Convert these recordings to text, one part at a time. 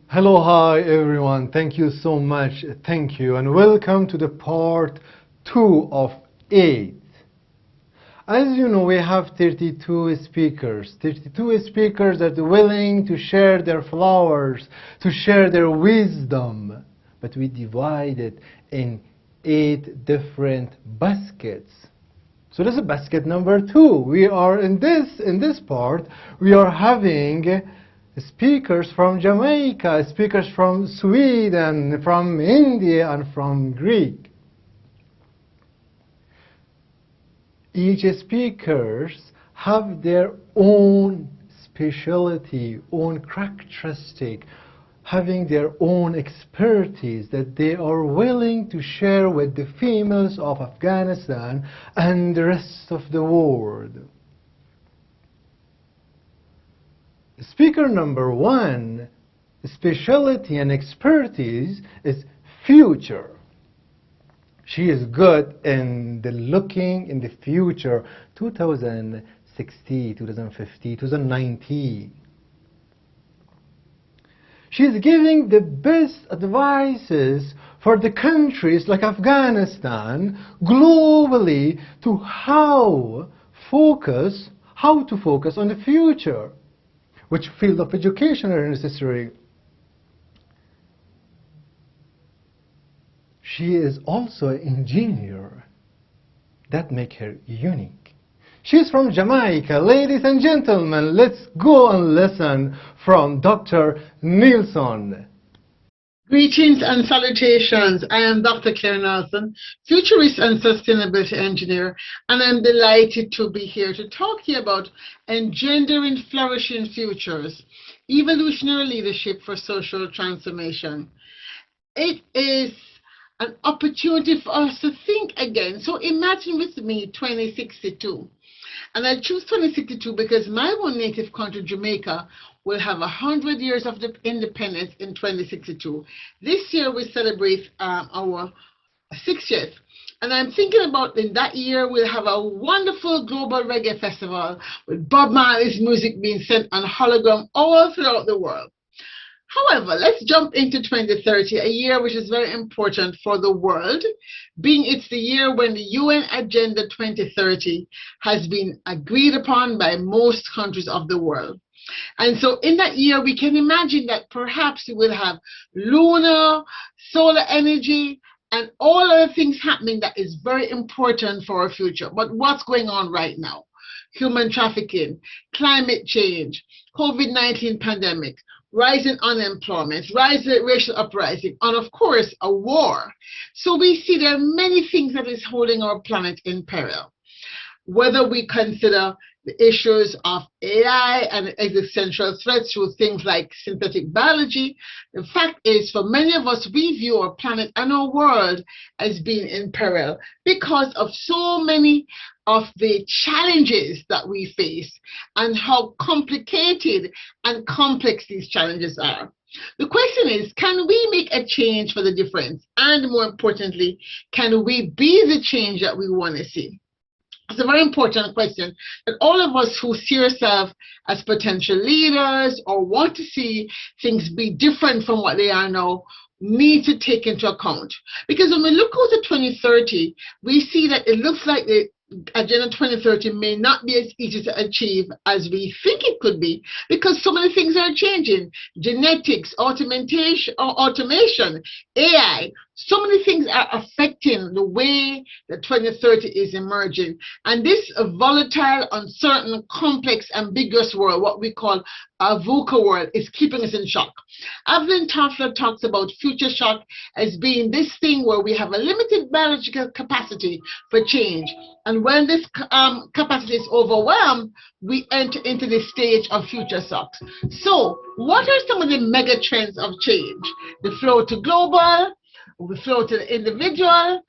Hello, hi everyone. Thank you so much. Thank you and welcome to the part 2 of 8. As you know, we have 32 speakers. 32 speakers that are willing to share their flowers, to share their wisdom. But we divide it in 8 different baskets. So this is basket number 2. We are in this part, we are having speakers from Jamaica, speakers from Sweden, from India, and from Greek. Each speakers have their own specialty, own characteristic, having their own expertise that they are willing to share with the females of Afghanistan and the rest of the world. Speaker number 1, specialty and expertise is future. She is good in the looking in the future, 2060, 2050, 2090. She is giving the best advices for the countries like Afghanistan globally to how to focus on the future. Which field of education are necessary? She is also an engineer. That makes her unique. She's from Jamaica. Ladies and gentlemen, let's go and listen from Dr. Nielsen. Greetings and salutations. I am Dr. Claire Nelson, futurist and sustainability engineer, and I'm delighted to be here to talk to you about engendering flourishing futures, evolutionary leadership for social transformation. It is an opportunity for us to think again. So imagine with me 2062. And I choose 2062 because my own native country, Jamaica, will have 100 years of independence in 2062. This year we celebrate our 60th. And I'm thinking about in that year we'll have a wonderful global reggae festival with Bob Marley's music being sent on hologram all throughout the world. However, let's jump into 2030, a year which is very important for the world, being it's the year when the UN Agenda 2030 has been agreed upon by most countries of the world. And so in that year, we can imagine that perhaps we will have lunar, solar energy, and all other things happening that is very important for our future. But what's going on right now? Human trafficking, climate change, COVID-19 pandemic, rising unemployment, rising racial uprising, and of course, a war. So we see there are many things that is holding our planet in peril. Whether we consider the issues of AI and existential threats through things like synthetic biology, the fact is for many of us, we view our planet and our world as being in peril because of so many of the challenges that we face and how complicated and complex these challenges are. The question is, can we make a change for the difference? And more importantly, can we be the change that we want to see? It's a very important question that all of us who see ourselves as potential leaders or want to see things be different from what they are now need to take into account. Because when we look out to 2030, we see that it looks like the Agenda 2030 may not be as easy to achieve as we think it could be because so many things are changing. Genetics, automation, AI, so many things are affecting the way that 2030 is emerging. And this volatile, uncertain, complex, ambiguous world, what we call a VUCA world, is keeping us in shock. Evelyn Toffler talks about future shock as being this thing where we have a limited biological capacity for change. And when this capacity is overwhelmed, we enter into the stage of future shocks. So what are some of the mega trends of change? The flow to global, the flow to the individual.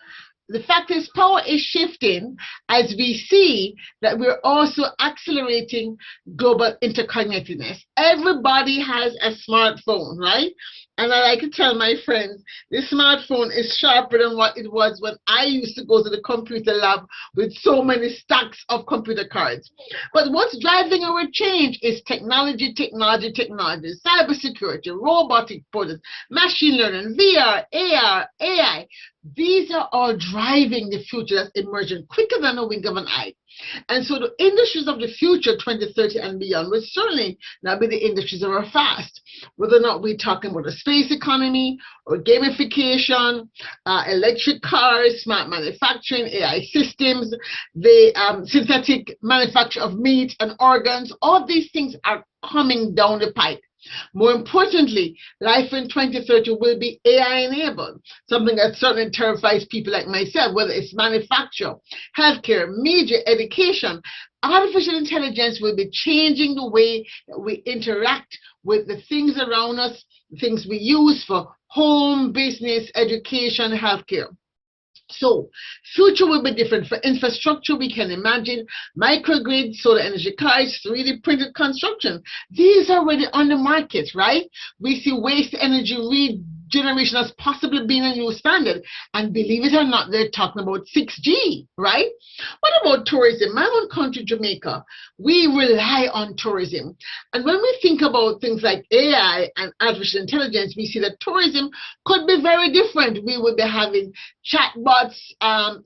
The fact is, power is shifting as we see that we're also accelerating global interconnectedness. Everybody has a smartphone, right? And I like to tell my friends, this smartphone is sharper than what it was when I used to go to the computer lab with so many stacks of computer cards. But what's driving our change is technology, technology, technology, cybersecurity, robotic products, machine learning, VR, AR, AI. These are all driving the future that's emerging quicker than a wink of an eye. And so the industries of the future, 2030 and beyond, will certainly not be the industries that are fast. Whether or not we're talking about the space economy or gamification, electric cars, smart manufacturing, AI systems, the synthetic manufacture of meat and organs, all these things are coming down the pipe. More importantly, life in 2030 will be AI enabled, something that certainly terrifies people like myself, whether it's manufacture, healthcare, media, education. Artificial intelligence will be changing the way that we interact with the things around us, the things we use for home, business, education, healthcare. So, future will be different. For infrastructure, we can imagine microgrids, solar energy cars, 3D printed construction. These are already on the market, right? We see waste energy regeneration as possibly being a new standard. And believe it or not, they're talking about 6G, right? What about tourism? My own country, Jamaica, we rely on tourism. And when we think about things like AI and artificial intelligence, we see that tourism could be very different. We would be having chatbots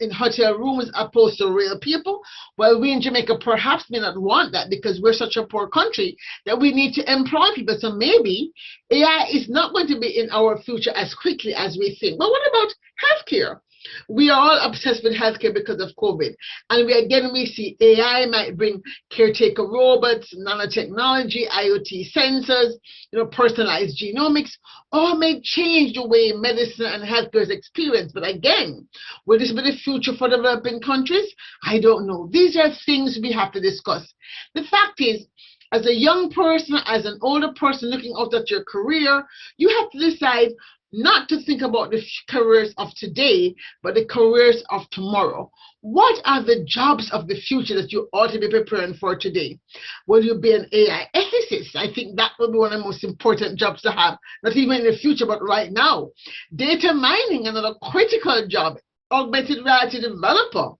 in hotel rooms opposed to real people. Well, we in Jamaica perhaps may not want that because we're such a poor country that we need to employ people. So maybe AI is not going to be in our future as quickly as we think. But what about healthcare? We are all obsessed with healthcare because of COVID. And we see AI might bring caretaker robots, nanotechnology, IoT sensors, personalized genomics, all may change the way medicine and healthcare is experienced. But again, will this be the future for developing countries? I don't know. These are things we have to discuss. The fact is, as a young person, as an older person looking out at your career, you have to decide not to think about the careers of today, but the careers of tomorrow. What are the jobs of the future that you ought to be preparing for today? Will you be an AI ethicist? I think that will be one of the most important jobs to have, not even in the future, but right now. Data mining, another critical job. Augmented reality developer.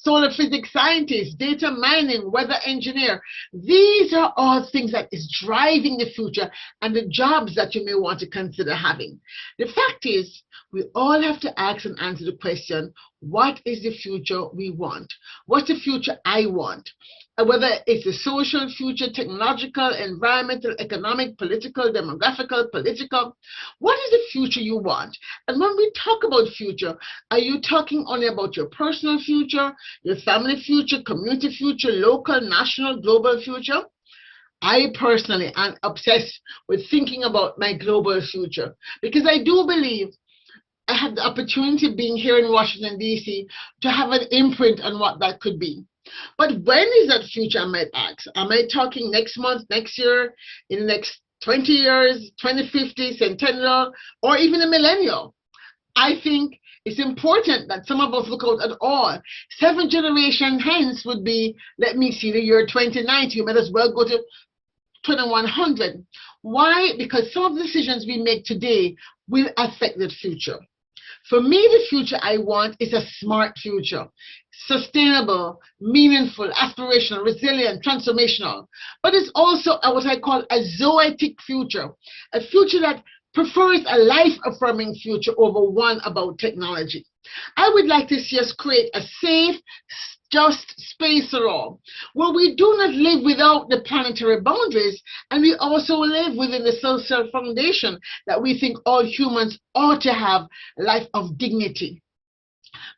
Solar physics scientist, data mining, weather engineer. These are all things that is driving the future and the jobs that you may want to consider having. The fact is, we all have to ask and answer the question, what is the future we want? What's the future I want? Whether it's a social future, technological, environmental, economic, political, demographical, political. What is the future you want? And when we talk about future, are you talking only about your personal future, your family future, community future, local, national, global future? I personally am obsessed with thinking about my global future because I do believe I have the opportunity being here in Washington, D.C. to have an imprint on what that could be. But when is that future, I might ask? Am I talking next month, next year, in the next 20 years, 2050, centennial, or even a millennial? I think it's important that some of us look out at all. 7 generations hence would be, let me see, the year 2090. You might as well go to 2100. Why? Because some of the decisions we make today will affect the future. For me, the future I want is a smart future, sustainable, meaningful, aspirational, resilient, transformational. But it's also what I call a zoetic future, a future that prefers a life-affirming future over one about technology. I would like to see us create a safe, just space for all, where we do not live without the planetary boundaries, and we also live within the social foundation that we think all humans ought to have a life of dignity.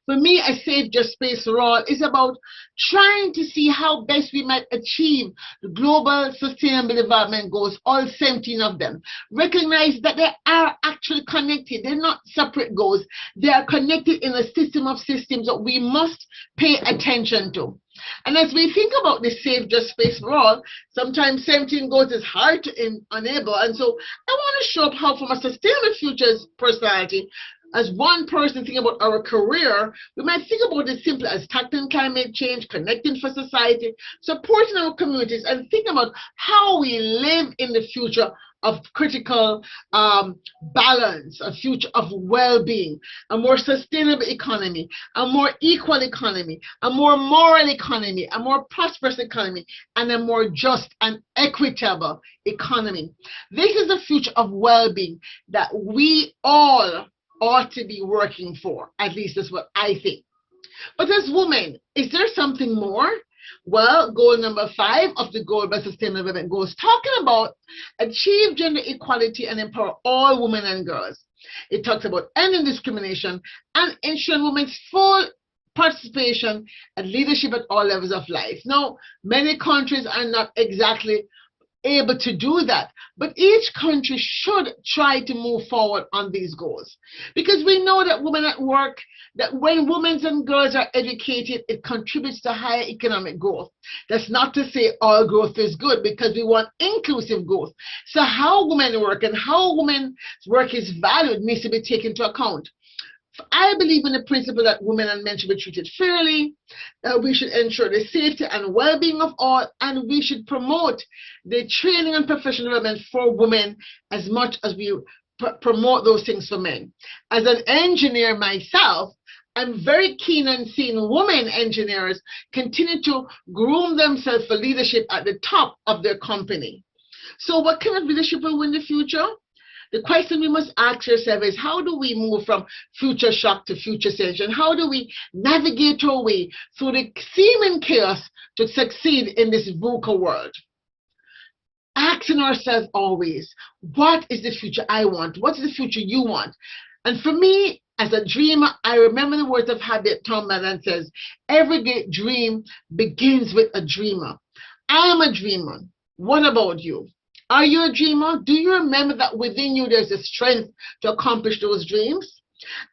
For me, a safe just space for all is about trying to see how best we might achieve the global sustainable development goals, all 17 of them. Recognize that they are actually connected. They're not separate goals. They are connected in a system of systems that we must pay attention to. And as we think about this safe just space for all, sometimes 17 goals is hard to enable. And so I want to show up how from a sustainable futures personality, as one person thinking about our career, we might think about it simply as tackling climate change, connecting for society, supporting our communities, and think about how we live in the future of critical balance, a future of well-being, a more sustainable economy, a more equal economy, a more moral economy, a more prosperous economy, and a more just and equitable economy. This is the future of well-being that we all ought to be working for. At least that's what I think. But as women, is there something more? Well, goal number 5 of the Global Sustainable Development Goals, talking about achieve gender equality and empower all women and girls. It talks about ending discrimination and ensuring women's full participation and leadership at all levels of life. Now, many countries are not exactly able to do that, but each country should try to move forward on these goals, because we know that women at work, that when women and girls are educated, it contributes to higher economic growth. That's not to say all growth is good, because we want inclusive growth. So how women work and how women's work is valued needs to be taken into account. I believe in the principle that women and men should be treated fairly, that we should ensure the safety and well-being of all, and we should promote the training and professional development for women as much as we promote those things for men. As an engineer myself, I'm very keen on seeing women engineers continue to groom themselves for leadership at the top of their company. So what kind of leadership will win the future? The question we must ask ourselves is, how do we move from future shock to future change? And how do we navigate our way through the seeming chaos to succeed in this VUCA world? Asking ourselves always, what is the future I want? What is the future you want? And for me, as a dreamer, I remember the words of Harriet Tubman that says, every great dream begins with a dreamer. I am a dreamer. What about you? Are you a dreamer? Do you remember that within you there's a strength to accomplish those dreams?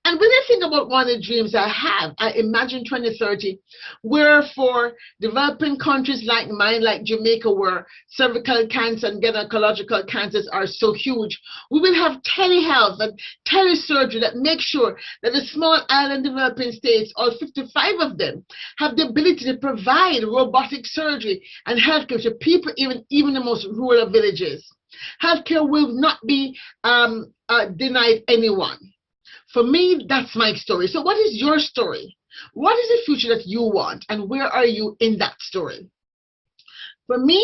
And when I think about one of the dreams I have, I imagine 2030, where for developing countries like mine, like Jamaica, where cervical cancer and gynecological cancers are so huge, we will have telehealth and telesurgery that makes sure that the small island developing states, all 55 of them, have the ability to provide robotic surgery and healthcare to people, even the most rural villages. Healthcare will not be denied anyone. For me, that's my story. So what is your story? What is the future that you want, and where are you in that story? For me,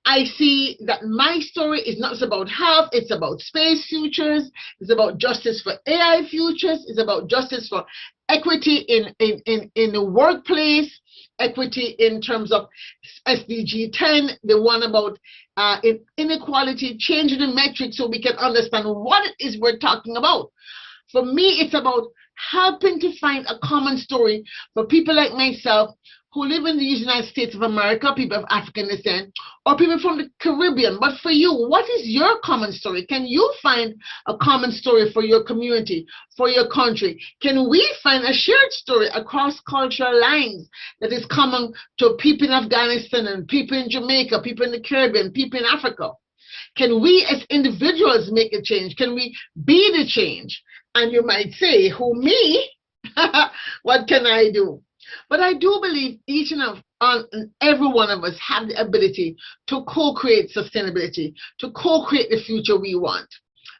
I see that my story is not just about health, it's about space futures, it's about justice for AI futures, it's about justice for equity in the workplace, equity in terms of SDG 10, the one about inequality, changing the metrics so we can understand what it is we're talking about. For me, it's about helping to find a common story for people like myself who live in the United States of America, people of African descent, or people from the Caribbean. But for you, what is your common story? Can you find a common story for your community, for your country? Can we find a shared story across cultural lines that is common to people in Afghanistan and people in Jamaica, people in the Caribbean, people in Africa? Can we as individuals make a change? Can we be the change? And you might say, who, me? What can I do? But I do believe each and every one of us have the ability to co-create sustainability, to co-create the future we want.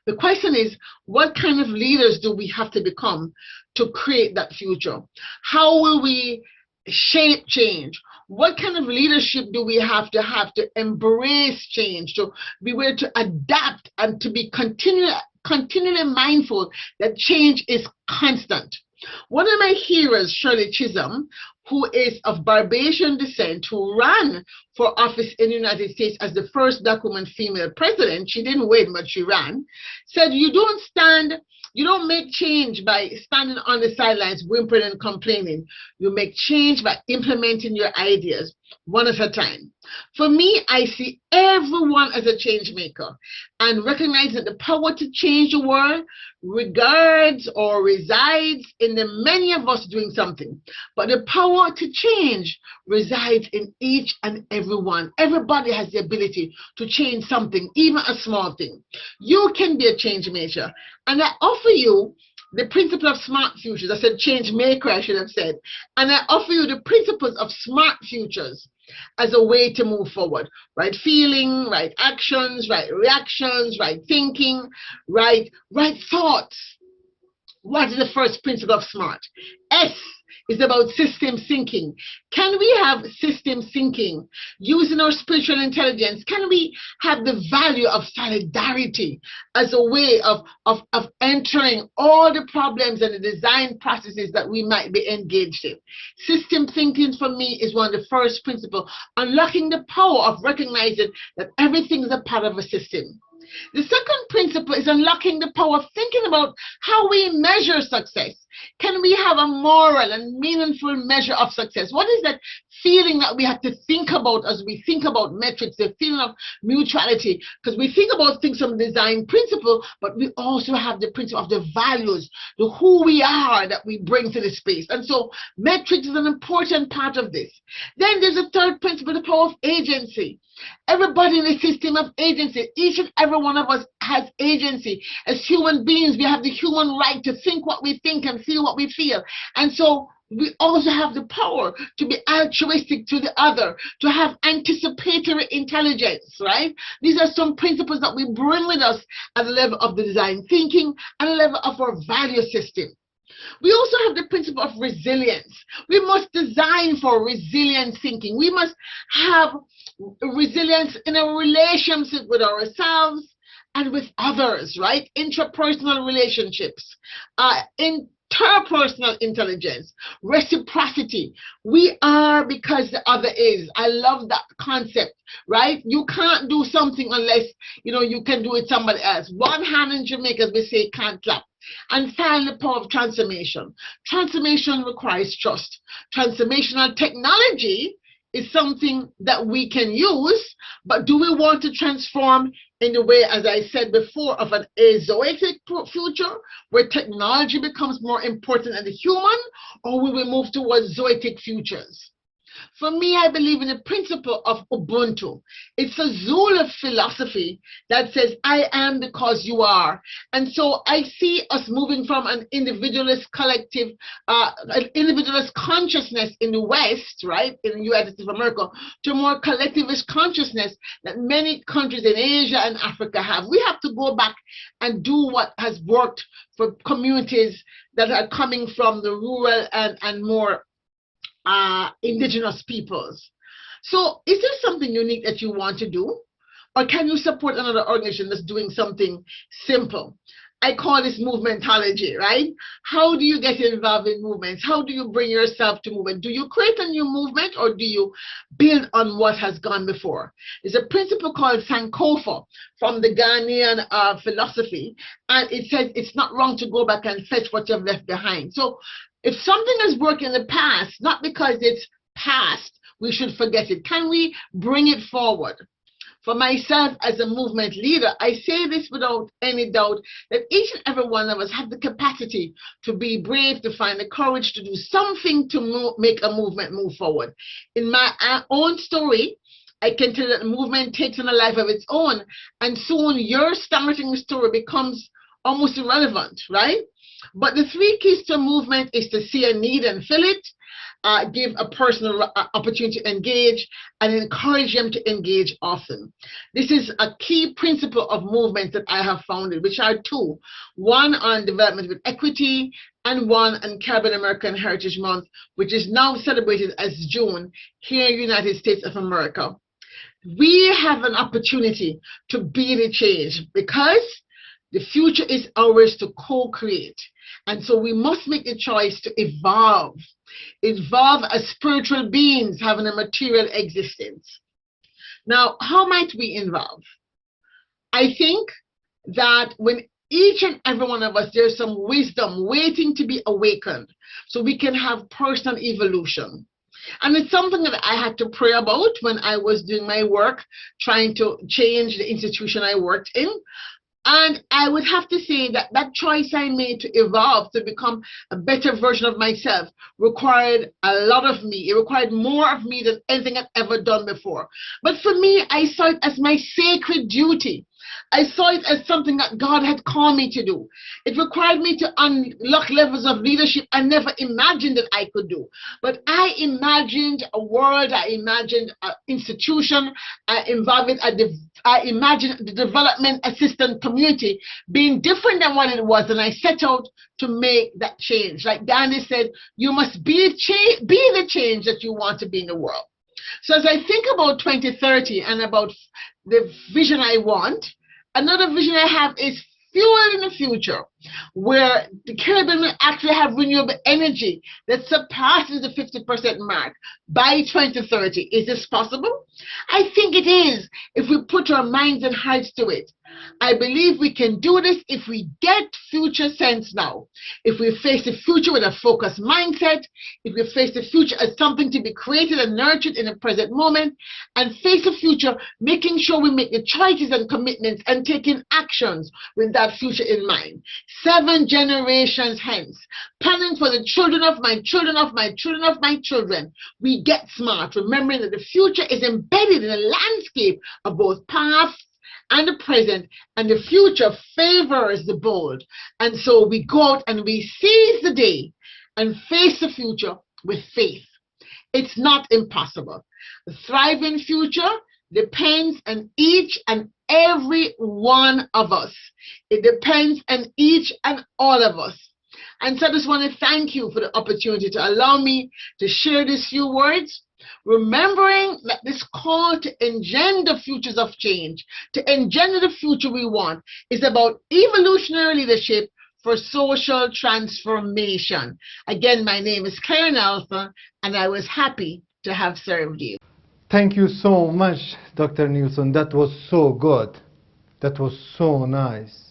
The question is, what kind of leaders do we have to become to create that future? How will we shape change? What kind of leadership do we have to embrace change, to be able to adapt and to be continually mindful that change is constant? One of my heroes, Shirley Chisholm, who is of Barbadian descent, who ran for office in the United States as the first Black woman female president, she didn't win, but she ran, said, you don't make change by standing on the sidelines, whimpering and complaining. You make change by implementing your ideas, one at a time. For me, I see everyone as a change maker, and recognize that the power to change the world regards or resides in the many of us doing something. But the power to change resides in each and every one. Everybody has the ability to change something, even a small thing. You can be a change maker. And I offer you the principle of smart futures. I said change maker, I should have said. And I offer you the principles of smart futures. as a way to move forward. Right feeling, right actions, right reactions, right thinking, right thoughts. What is the first principle of SMART? S is about system thinking. Can we have system thinking? Using our spiritual intelligence, can we have the value of solidarity as a way of entering all the problems and the design processes that we might be engaged in? System thinking for me is one of the first principles, unlocking the power of recognizing that everything is a part of a system. The second principle is unlocking the power of thinking about how we measure success. Can we have a moral and meaningful measure of success? What is that feeling that we have to think about as we think about metrics, the feeling of mutuality? Because we think about things from design principle, but we also have the principle of the values, the who we are that we bring to the space. And so metrics is an important part of this. Then there's a third principle, the power of agency. Everybody in the system of agency, each and every one of us has agency. As human beings, we have the human right to think what we think and feel what we feel. And so we also have the power to be altruistic to the other, to have anticipatory intelligence, right? These are some principles that we bring with us at the level of the design thinking and the level of our value system. We also have the principle of resilience. We must design for resilient thinking. We must have resilience in a relationship with ourselves and with others, right? Interpersonal relationships, interpersonal intelligence, reciprocity. We are because the other is. I love that concept, right? You can't do something unless you can do it somebody else. One hand in Jamaica, as we say, can't clap. And finally, the power of transformation. Transformation requires trust. Transformational technology is something that we can use, but do we want to transform in the way, as I said before, of an azoic future where technology becomes more important than the human, or will we move towards zoic futures? For me, I believe in the principle of Ubuntu. It's a Zulu philosophy that says, I am because you are. And so I see us moving from an individualist collective, an individualist consciousness in the West, right, in the United States of America, to a more collectivist consciousness that many countries in Asia and Africa have. We have to go back and do what has worked for communities that are coming from the rural and more indigenous peoples. So is there something unique that you want to do? Or can you support another organization that's doing something simple? I call this movementology, right? How do you get involved in movements? How do you bring yourself to movement? Do you create a new movement or do you build on what has gone before? There's a principle called Sankofa from the Ghanaian philosophy, and it says it's not wrong to go back and fetch what you've left behind. So if something has worked in the past, not because it's past, we should forget it. Can we bring it forward? For myself as a movement leader, I say this without any doubt that each and every one of us have the capacity to be brave, to find the courage to do something to make a movement move forward. In my own story, I can tell that the movement takes on a life of its own, and soon your starting story becomes almost irrelevant, right? But the three keys to movement is to see a need and fill it, give a personal opportunity to engage, and encourage them to engage often. This is a key principle of movement that I have founded, which are two. One on development with equity, and one on Caribbean American Heritage Month, which is now celebrated as June here in the United States of America. We have an opportunity to be the change because the future is ours to co-create. And so we must make the choice to evolve as spiritual beings having a material existence. Now, how might we evolve? I think that when each and every one of us, there's some wisdom waiting to be awakened so we can have personal evolution. And it's something that I had to pray about when I was doing my work, trying to change the institution I worked in. And I would have to say that that choice I made to evolve, to become a better version of myself, required a lot of me. It required more of me than anything I'd ever done before. But for me, I saw it as my sacred duty. I saw it as something that God had called me to do. It required me to unlock levels of leadership I never imagined that I could do. But I imagined a world, I imagined an institution, I imagined the development assistant community being different than what it was, and I set out to make that change. Like Danny said, you must be the change that you want to be in the world. So as I think about 2030 and about the vision I want, another vision I have is fuel in the future, where the Caribbean will actually have renewable energy that surpasses the 50% mark by 2030. Is this possible? I think it is, if we put our minds and hearts to it. I believe we can do this if we get future sense now. If we face the future with a focused mindset, if we face the future as something to be created and nurtured in the present moment, and face the future making sure we make the choices and commitments and taking actions with that future in mind. 7 generations hence, planning for the children of my children of my children of my children, we get smart, remembering that the future is embedded in the landscape of both past and the present, and the future favors the bold. And so we go out and we seize the day and face the future with faith. It's not impossible. A thriving future depends on each and every one of us. It depends on each and all of us. And so I just want to thank you for the opportunity to allow me to share these few words, remembering that this call to engender futures of change, to engender the future we want, is about evolutionary leadership for social transformation. Again, my name is Claire Nelson, and I was happy to have served you. Thank you so much, Dr. Nilsson. That was so good. That was so nice.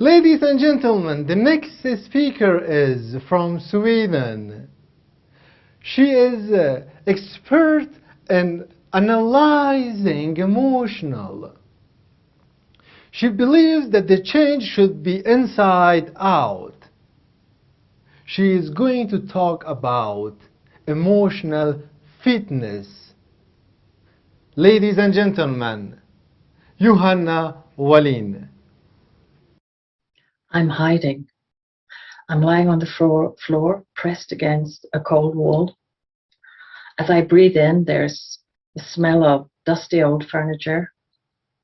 Ladies and gentlemen, the next speaker is from Sweden. She is expert in analyzing emotional. She believes that the change should be inside out. She is going to talk about emotional fitness. Ladies and gentlemen, Johanna Wallin. I'm hiding. I'm lying on the floor, pressed against a cold wall. As I breathe in, there's the smell of dusty old furniture,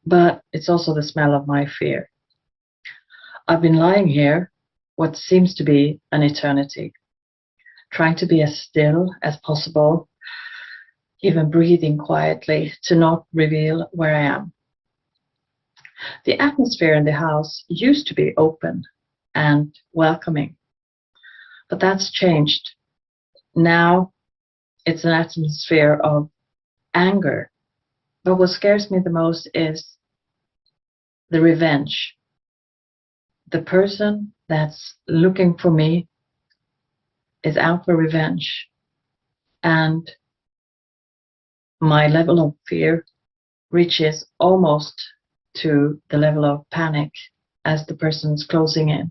but it's also the smell of my fear. I've been lying here, what seems to be an eternity, trying to be as still as possible, even breathing quietly to not reveal where I am. The atmosphere in the house used to be open and welcoming, but that's changed. Now it's an atmosphere of anger, but what scares me the most is the revenge. The person that's looking for me is out for revenge, and my level of fear reaches almost to the level of panic as the person's closing in.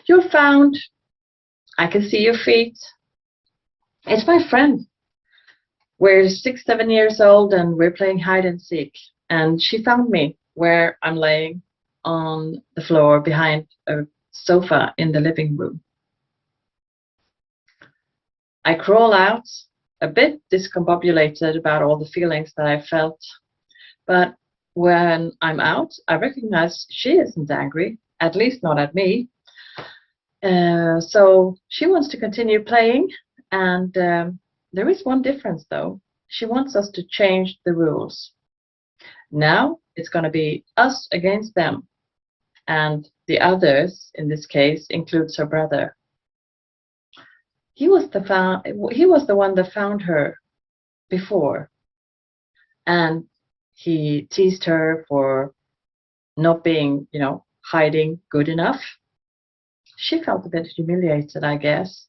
You're found. I can see your feet. It's my friend. We're 6, 7 years old and we're playing hide and seek. And she found me where I'm laying on the floor behind a sofa in the living room. I crawl out, a bit discombobulated about all the feelings that I felt. But when I'm out, I recognize she isn't angry, at least not at me. So she wants to continue playing, and there is one difference though. She wants us to change the rules. Now it's going to be us against them, and the others in this case includes her brother. He was the one that found her before, and he teased her for not being, hiding good enough. She felt a bit humiliated, I guess.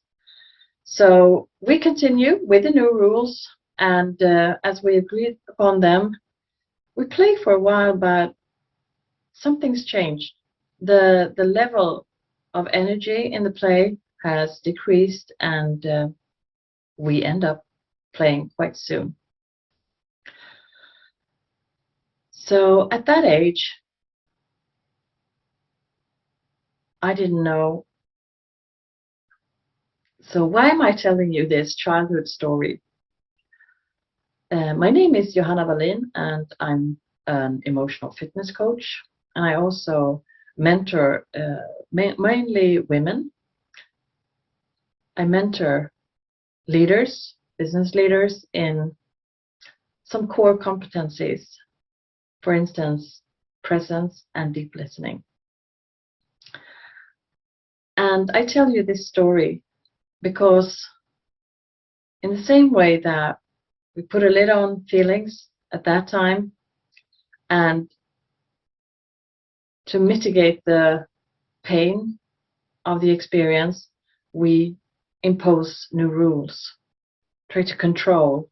So we continue with the new rules, and as we agreed upon them, we play for a while, but something's changed. The level of energy in the play has decreased, and we end up playing quite soon. So at that age, I didn't know. So why am I telling you this childhood story? My name is Johanna Wallin, and I'm an emotional fitness coach. And I also mentor mainly women. I mentor leaders, business leaders, in some core competencies. For instance, presence and deep listening. And I tell you this story because in the same way that we put a lid on feelings at that time, and to mitigate the pain of the experience, we impose new rules, try to control.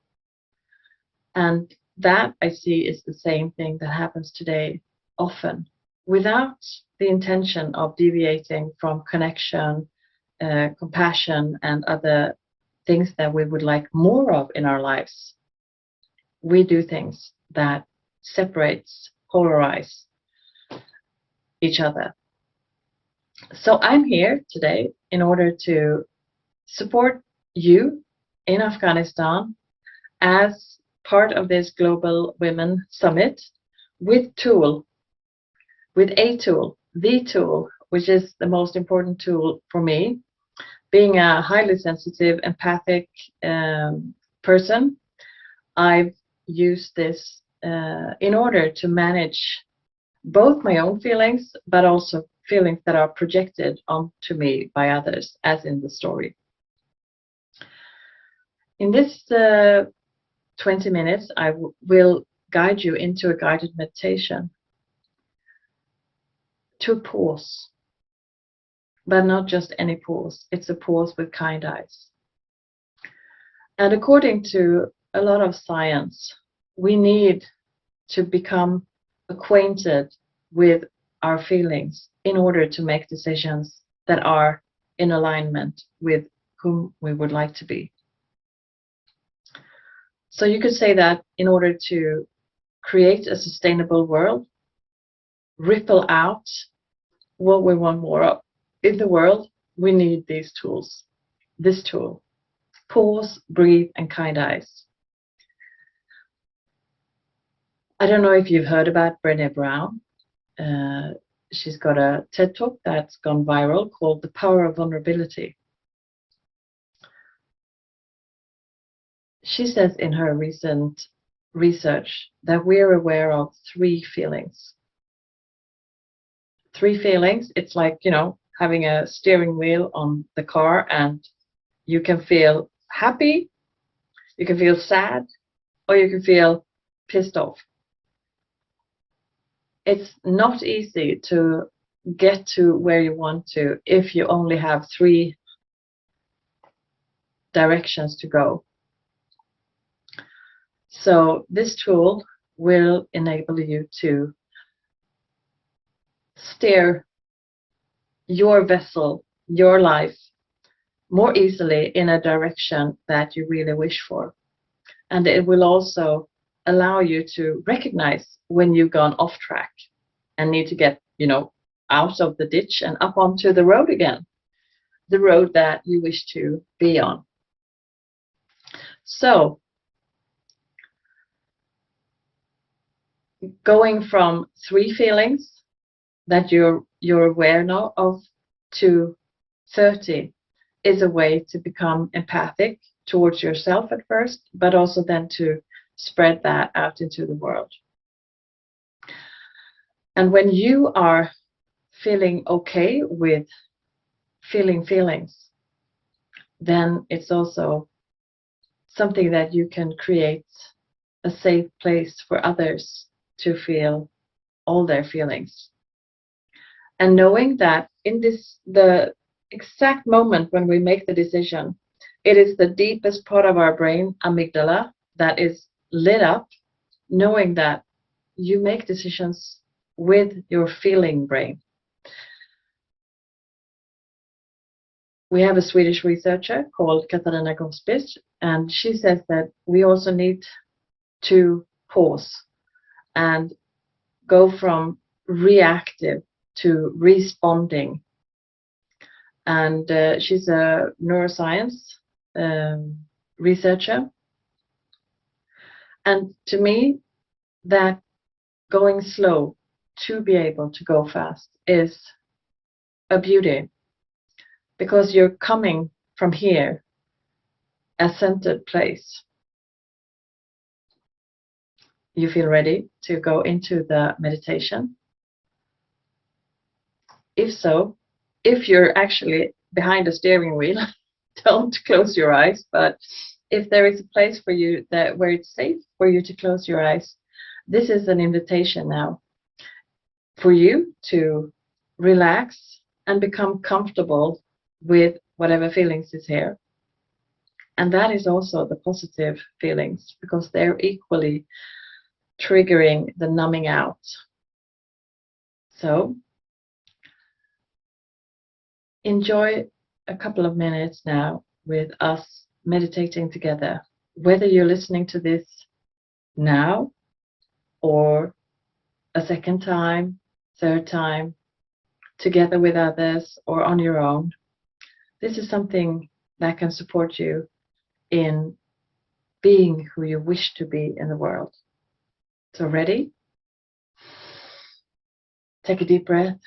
And that, I see, is the same thing that happens today often, without the intention of deviating from connection, compassion, and other things that we would like more of in our lives. We do things that separates, polarize each other. So I'm here today in order to support you in Afghanistan as part of this Global Women Summit with a tool, the tool, which is the most important tool for me. Being a highly sensitive, empathic person, I've used this in order to manage both my own feelings, but also feelings that are projected onto me by others, as in the story. In this 20 minutes, I will guide you into a guided meditation to pause, but not just any pause. It's a pause with kind eyes. And according to a lot of science, we need to become acquainted with our feelings in order to make decisions that are in alignment with whom we would like to be. So you could say that in order to create a sustainable world, ripple out what we want more of in the world, we need these tools. This tool: pause, breathe, and kind eyes. I don't know if you've heard about Brené Brown. She's got a TED Talk that's gone viral called The Power of Vulnerability. She says in her recent research that we're aware of three feelings. Three feelings. It's like, having a steering wheel on the car, and you can feel happy, you can feel sad, or you can feel pissed off. It's not easy to get to where you want to if you only have three directions to go. So this tool will enable you to steer your vessel, your life, more easily in a direction that you really wish for. And it will also allow you to recognize when you've gone off track and need to get, out of the ditch and up onto the road again, the road that you wish to be on. So, going from three feelings that you're aware now of to 30 is a way to become empathic towards yourself at first, but also then to spread that out into the world. And when you are feeling okay with feeling feelings, then it's also something that you can create a safe place for others to feel all their feelings. And knowing that in the exact moment when we make the decision, it is the deepest part of our brain, amygdala, that is lit up, knowing that you make decisions with your feeling brain. We have a Swedish researcher called Katarina Gospic, and she says that we also need to pause and go from reactive to responding. And she's a neuroscience researcher. And to me, that going slow to be able to go fast is a beauty, because you're coming from here, a centered place. You feel ready to go into the meditation? If so, if you're actually behind the steering wheel, don't close your eyes. But if there is a place for you that where it's safe for you to close your eyes, this is an invitation now for you to relax and become comfortable with whatever feelings is here. And that is also the positive feelings, because they're equally triggering the numbing out. So enjoy a couple of minutes now with us meditating together, whether you're listening to this now or a second time, third time, together with others or on your own. This is something that can support you in being who you wish to be in the world. So ready? Take a deep breath.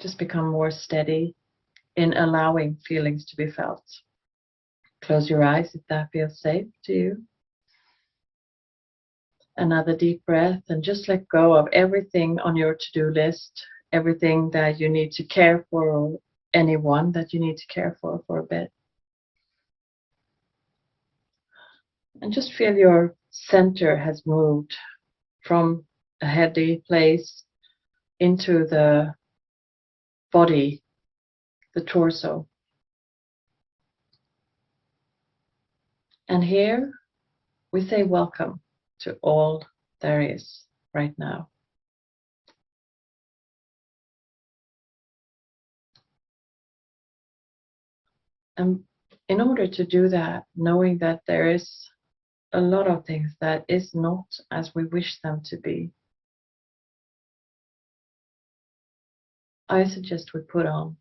Just become more steady in allowing feelings to be felt. Close your eyes if that feels safe to you. Another deep breath, and just let go of everything on your to-do list, everything that you need to care for, or anyone that you need to care for a bit. And just feel your center has moved from a heady place into the body, the torso. And here we say welcome to all there is right now. And in order to do that, knowing that there is a lot of things that is not as we wish them to be, I suggest we put on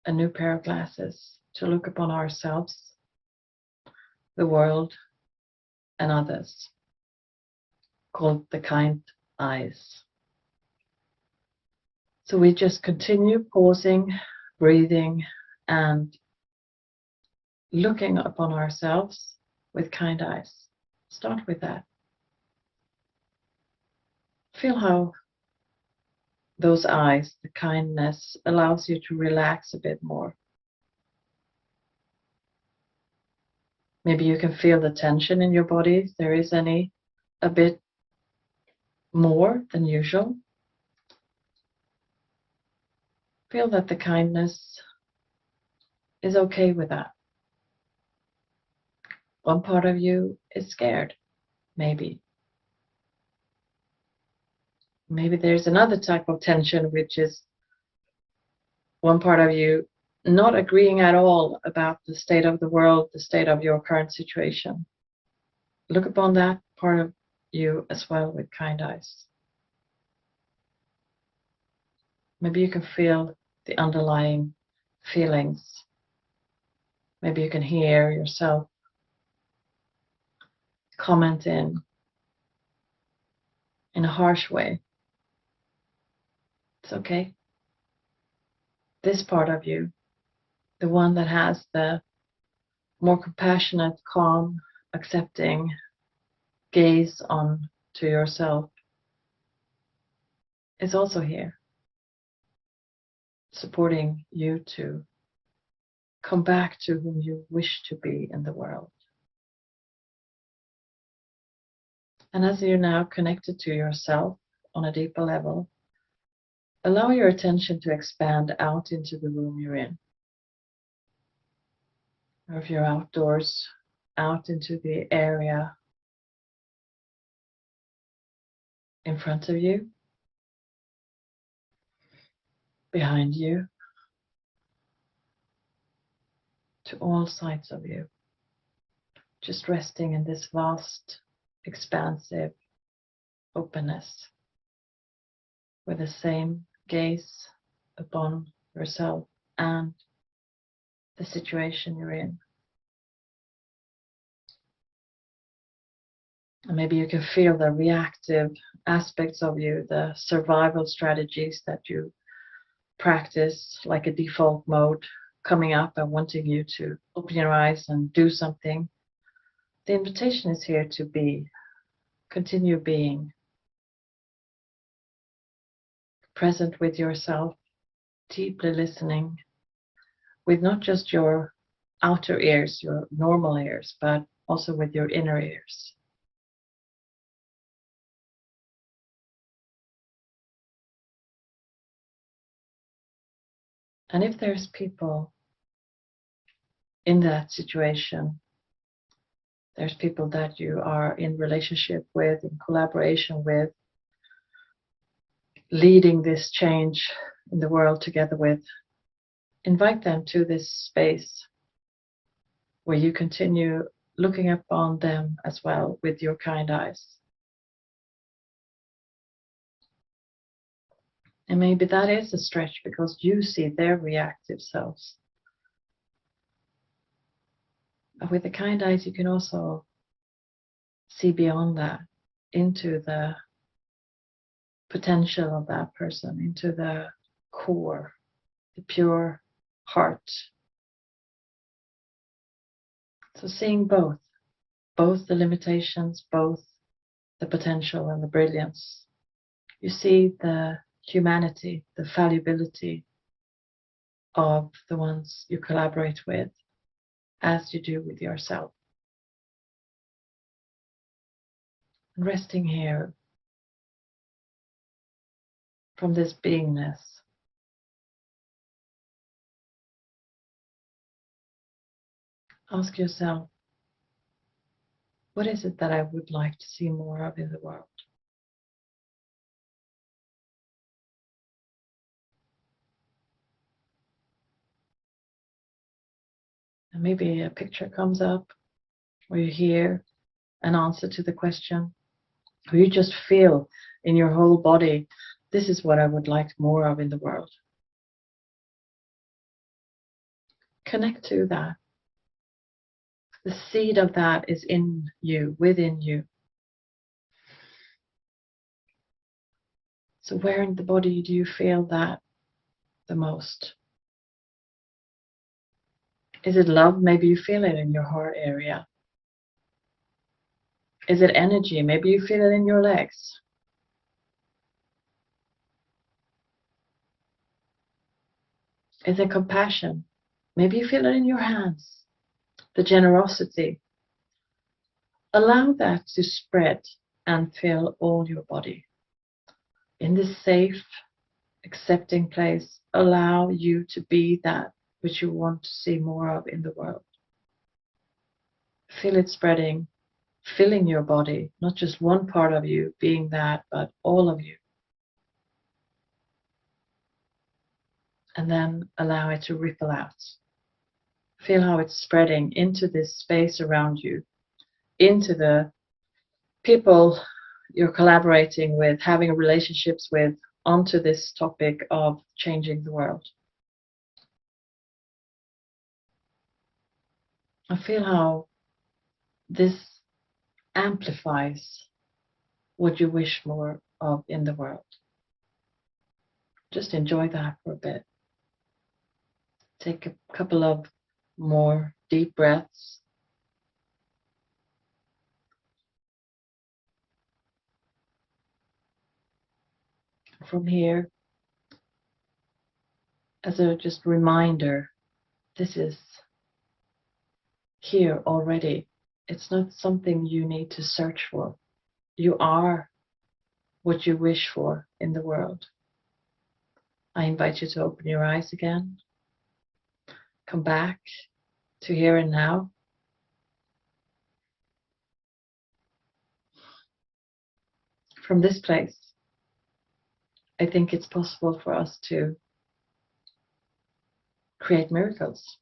a new pair of glasses to look upon ourselves, the world, and others, called the kind eyes. So we just continue pausing, breathing, and looking upon ourselves with kind eyes. Start with that. Feel how those eyes, the kindness, allows you to relax a bit more. Maybe you can feel the tension in your body, if there is any, a bit more than usual. Feel that the kindness is okay with that. One part of you is scared, maybe. Maybe there's another type of tension, which is one part of you not agreeing at all about the state of the world, the state of your current situation. Look upon that part of you as well with kind eyes. Maybe you can feel the underlying feelings. Maybe you can hear yourself comment in a harsh way. It's okay. This part of you, the one that has the more compassionate, calm, accepting gaze on to yourself, is also here, supporting you to come back to whom you wish to be in the world. And as you're now connected to yourself on a deeper level, allow your attention to expand out into the room you're in. Or if you're outdoors, out into the area in front of you, behind you, to all sides of you, just resting in this vast, expansive openness with the same gaze upon yourself and the situation you're in. And maybe you can feel the reactive aspects of you, the survival strategies that you practice like a default mode coming up and wanting you to open your eyes and do something. The invitation is here to be, continue being present with yourself, deeply listening with not just your outer ears, your normal ears, but also with your inner ears. And if there's people in that situation, there's people that you are in relationship with, in collaboration with, leading this change in the world together with, invite them to this space where you continue looking upon them as well with your kind eyes. And maybe that is a stretch because you see their reactive selves. But with the kind eyes, you can also see beyond that, into the potential of that person, into the core, the pure heart. So seeing both the limitations, both the potential and the brilliance. You see the humanity, the fallibility of the ones you collaborate with, as you do with yourself. And resting here from this beingness, ask yourself, what is it that I would like to see more of in the world? And maybe a picture comes up, or you hear an answer to the question, or you just feel in your whole body, this is what I would like more of in the world. Connect to that. The seed of that is in you, within you. So where in the body do you feel that the most? Is it love? Maybe you feel it in your heart area. Is it energy? Maybe you feel it in your legs. Is it compassion? Maybe you feel it in your hands. The generosity. Allow that to spread and fill all your body. In this safe, accepting place, allow you to be that which you want to see more of in the world. Feel it spreading, filling your body, not just one part of you being that, but all of you. And then allow it to ripple out. Feel how it's spreading into this space around you, into the people you're collaborating with, having relationships with, onto this topic of changing the world. I feel how this amplifies what you wish more of in the world. Just enjoy that for a bit. Take a couple of more deep breaths. From here, as a just reminder, this is here already. It's not something you need to search for. You are what you wish for in the world. I invite you to open your eyes again. Come back to here and now. From this place, I think it's possible for us to create miracles.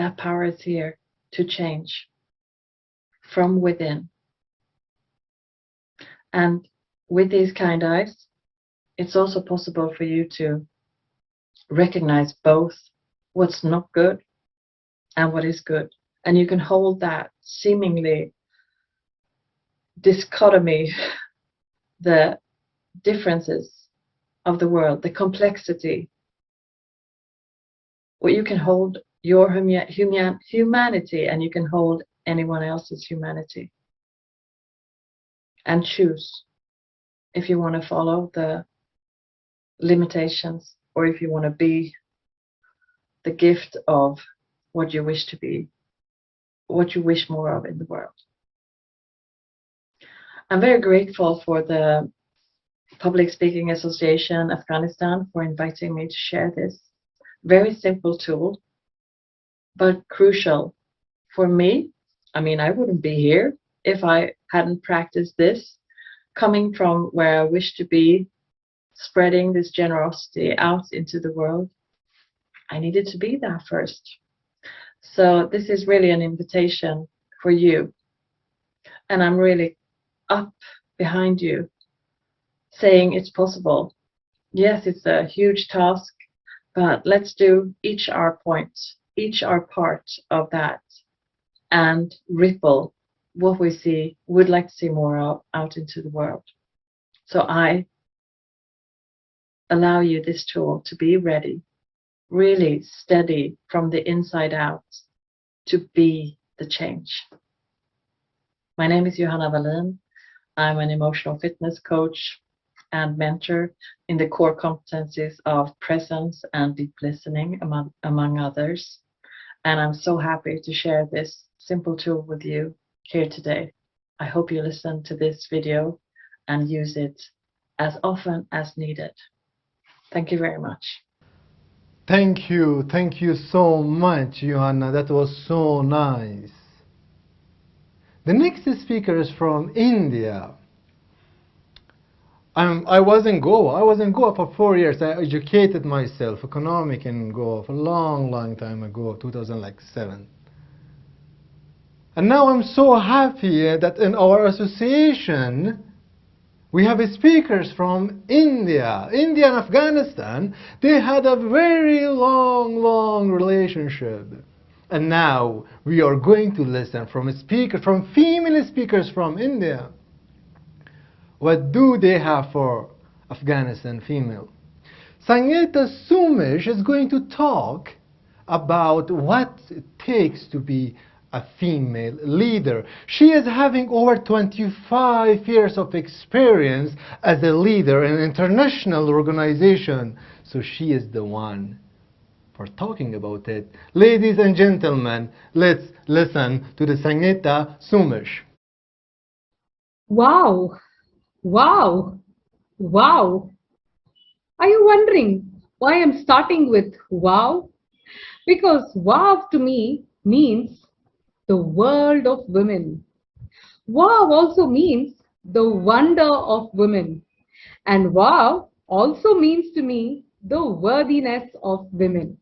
that power is here to change from within. And with these kind eyes, it's also possible for you to recognize both what's not good and what is good. And you can hold that seemingly dichotomy, the differences of the world, the complexity, where you can hold your humanity and you can hold anyone else's humanity and choose if you want to follow the limitations or if you want to be the gift of what you wish to be, what you wish more of in the world. I'm very grateful for the Public Speaking Association Afghanistan for inviting me to share this very simple tool, but crucial for me. I mean, I wouldn't be here if I hadn't practiced this, coming from where I wish to be, spreading this generosity out into the world. I needed to be that first. So this is really an invitation for you. And I'm really up behind you, saying it's possible. Yes, it's a huge task, but let's do each our point, each our part of that, and ripple what we see, would like to see more of out into the world. So I allow you this tool to be ready, really steady from the inside out, to be the change. My name is Johanna Wallin. I'm an emotional fitness coach and mentor in the core competencies of presence and deep listening, among others. And I'm so happy to share this simple tool with you here today. I hope you listen to this video and use it as often as needed. Thank you very much. Thank you so much, Johanna. That was so nice. The next speaker is from India. I was in Goa. I was in Goa for 4 years. I educated myself economic in Goa for a long time ago, 2007. And now I'm so happy that in our association we have speakers from India and Afghanistan. They had a very long relationship. And now we are going to listen from female speakers from India. What do they have for Afghanistan female? Sangeeta Sumesh is going to talk about what it takes to be a female leader. She is having over 25 years of experience as a leader in an international organization. So she is the one for talking about it. Ladies and gentlemen, let's listen to the Sangeeta Sumesh. Wow, wow, wow. Are you wondering why I'm starting with wow? Because wow to me means the world of women. Wow also means the wonder of women. And wow also means to me the worthiness of women.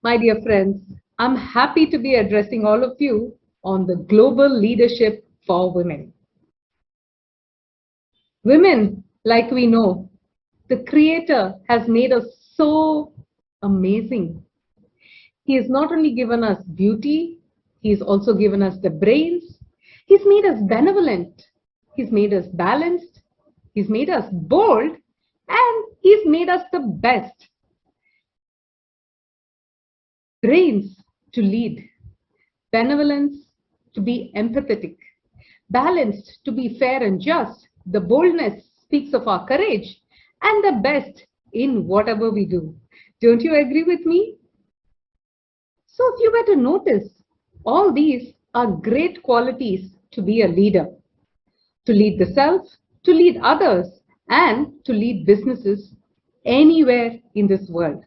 My dear friends, I'm happy to be addressing all of you on the global leadership for women. Women, like we know, the Creator has made us so amazing. He has not only given us beauty, He's also given us the brains. He's made us benevolent. He's made us balanced. He's made us bold. And He's made us the best. Brains to lead, benevolence to be empathetic, balanced to be fair and just. The boldness speaks of our courage, and the best in whatever we do. Don't you agree with me? So if you were to notice, all these are great qualities to be a leader. To lead the self, to lead others, and to lead businesses anywhere in this world.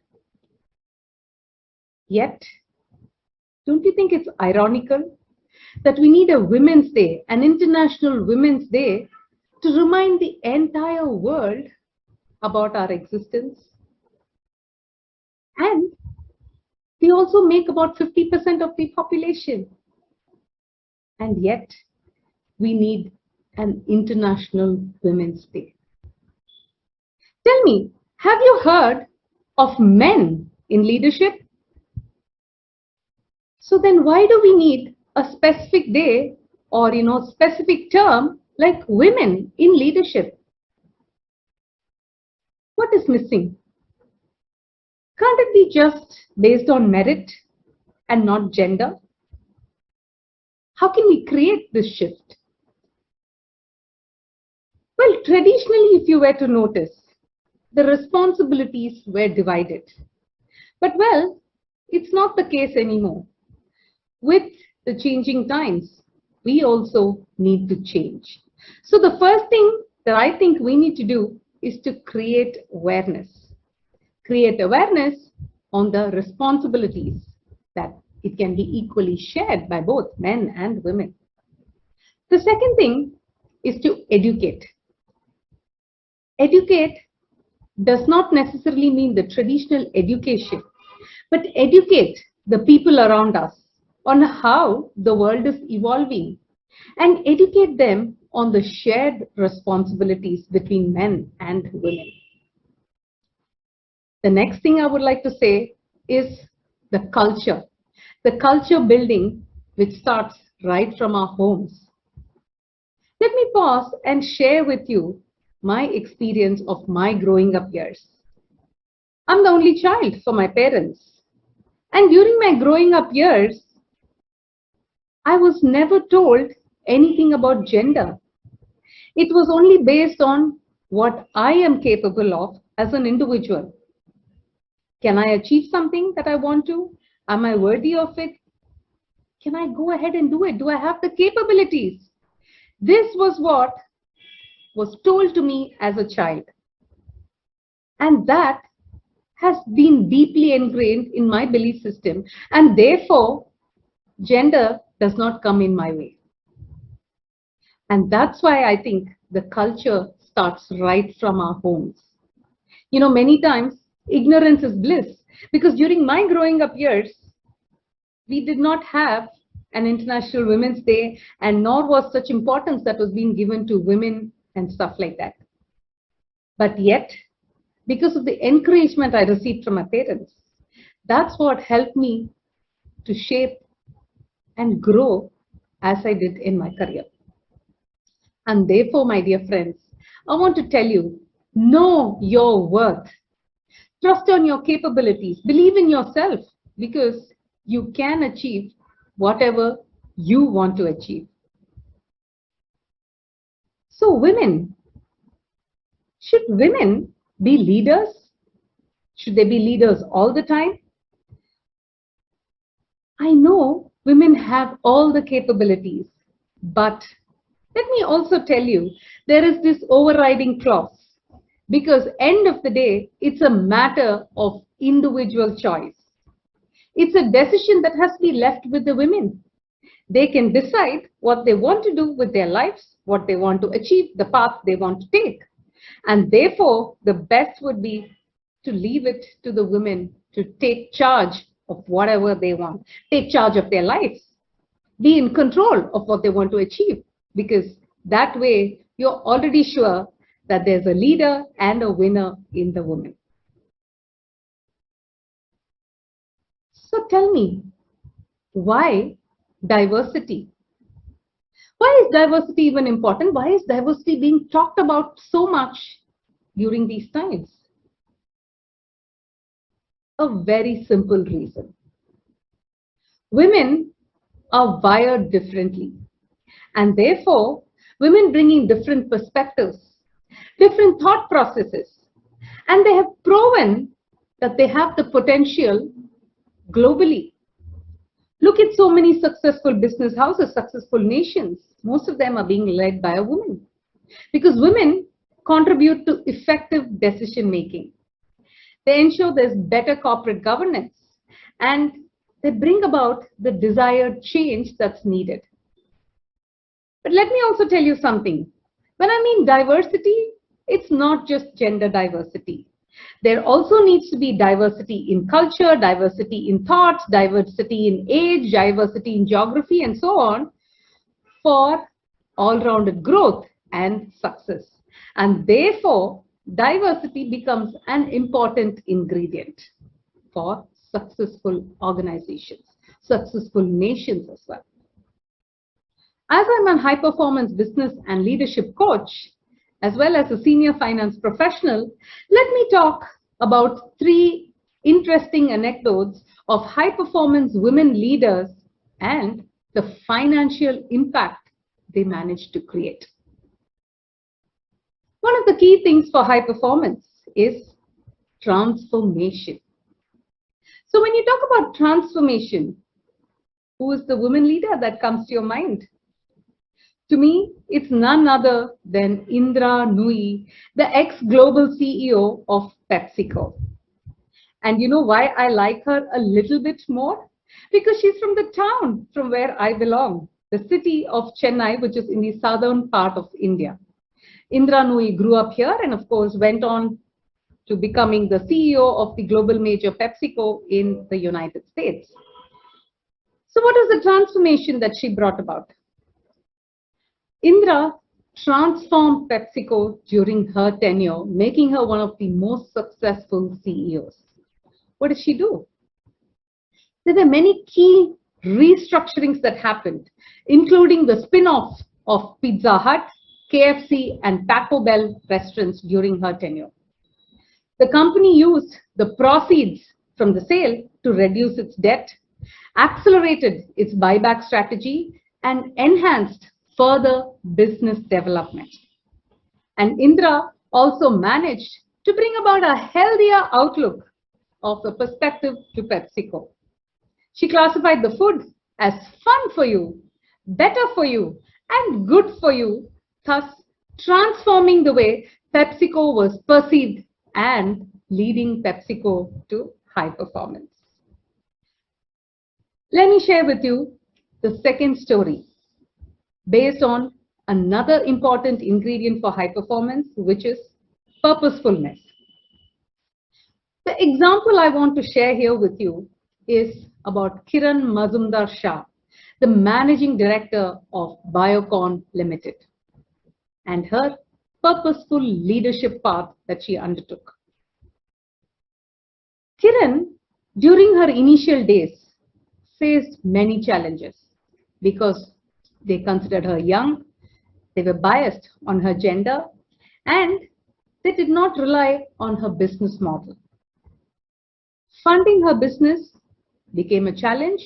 Yet, don't you think it's ironical that we need a Women's Day, an International Women's Day, to remind the entire world about our existence? And They also make about 50% of the population. And yet, we need an International Women's Day. Tell me, have you heard of men in leadership? So then why do we need a specific day or specific term like women in leadership? What is missing? Can't it be just based on merit and not gender? How can we create this shift? Well, traditionally, if you were to notice, the responsibilities were divided. But well, it's not the case anymore. With the changing times, we also need to change. So the first thing that I think we need to do is to create awareness. Create awareness on the responsibilities that it can be equally shared by both men and women. The second thing is to educate. Educate does not necessarily mean the traditional education, but educate the people around us on how the world is evolving and educate them on the shared responsibilities between men and women. The next thing I would like to say is the culture building which starts right from our homes. Let me pause and share with you my experience of my growing up years. I'm the only child for my parents. And during my growing up years, I was never told anything about gender. It was only based on what I am capable of as an individual. Can I achieve something that I want to? Am I worthy of it? Can I go ahead and do it? Do I have the capabilities? This was what was told to me as a child. And that has been deeply ingrained in my belief system. And therefore, gender does not come in my way. And that's why I think the culture starts right from our homes. Many times ignorance is bliss, because during my growing up years, we did not have an International Women's Day, and nor was such importance that was being given to women and stuff like that. But yet, because of the encouragement I received from my parents, that's what helped me to shape and grow as I did in my career. And therefore, my dear friends, I want to tell you, know your worth. Trust on your capabilities. Believe in yourself, because you can achieve whatever you want to achieve. So women, should women be leaders? Should they be leaders all the time? I know women have all the capabilities, but let me also tell you, there is this overriding clause, because end of the day, it's a matter of individual choice. It's a decision that has to be left with the women. They can decide what they want to do with their lives, what they want to achieve, the path they want to take. And therefore, the best would be to leave it to the women to take charge of whatever they want, take charge of their lives, be in control of what they want to achieve, because that way you're already sure that there's a leader and a winner in the woman. So tell me, why diversity? Why is diversity even important? Why is diversity being talked about so much during these times? A very simple reason. Women are wired differently, and therefore women bringing different perspectives, different thought processes, and they have proven that they have the potential globally. Look at so many successful business houses, successful nations. Most of them are being led by a woman, because women contribute to effective decision making. They ensure there's better corporate governance, and they bring about the desired change that's needed. But let me also tell you something. When I mean diversity, it's not just gender diversity. There also needs to be diversity in culture, diversity in thoughts, diversity in age, diversity in geography, and so on for all-rounded growth and success. And therefore, diversity becomes an important ingredient for successful organizations, successful nations as well. As I'm a high-performance business and leadership coach, as well as a senior finance professional, let me talk about 3 interesting anecdotes of high-performance women leaders and the financial impact they managed to create. One of the key things for high performance is transformation. So when you talk about transformation, who is the woman leader that comes to your mind? To me, it's none other than Indra Nooyi, the ex-global CEO of PepsiCo. And you know why I like her a little bit more? Because she's from the town from where I belong, the city of Chennai, which is in the southern part of India. Indra Nooyi grew up here and of course went on to becoming the CEO of the global major PepsiCo in the United States. So what is the transformation that she brought about? Indra transformed PepsiCo during her tenure, making her one of the most successful CEOs. What did she do? There were many key restructurings that happened, including the spin-off of Pizza Hut, KFC, and Taco Bell restaurants during her tenure. The company used the proceeds from the sale to reduce its debt, accelerated its buyback strategy, and enhanced further business development. And Indra also managed to bring about a healthier outlook of the perspective to PepsiCo. She classified the food as fun for you, better for you, and good for you, thus transforming the way PepsiCo was perceived and leading PepsiCo to high performance. Let me share with you the second story based on another important ingredient for high performance, which is purposefulness. The example I want to share here with you is about Kiran Mazumdar-Shah, the managing director of Biocon Limited, and her purposeful leadership path that she undertook. Kiran, during her initial days, faced many challenges because they considered her young, they were biased on her gender, and they did not rely on her business model. Funding her business became a challenge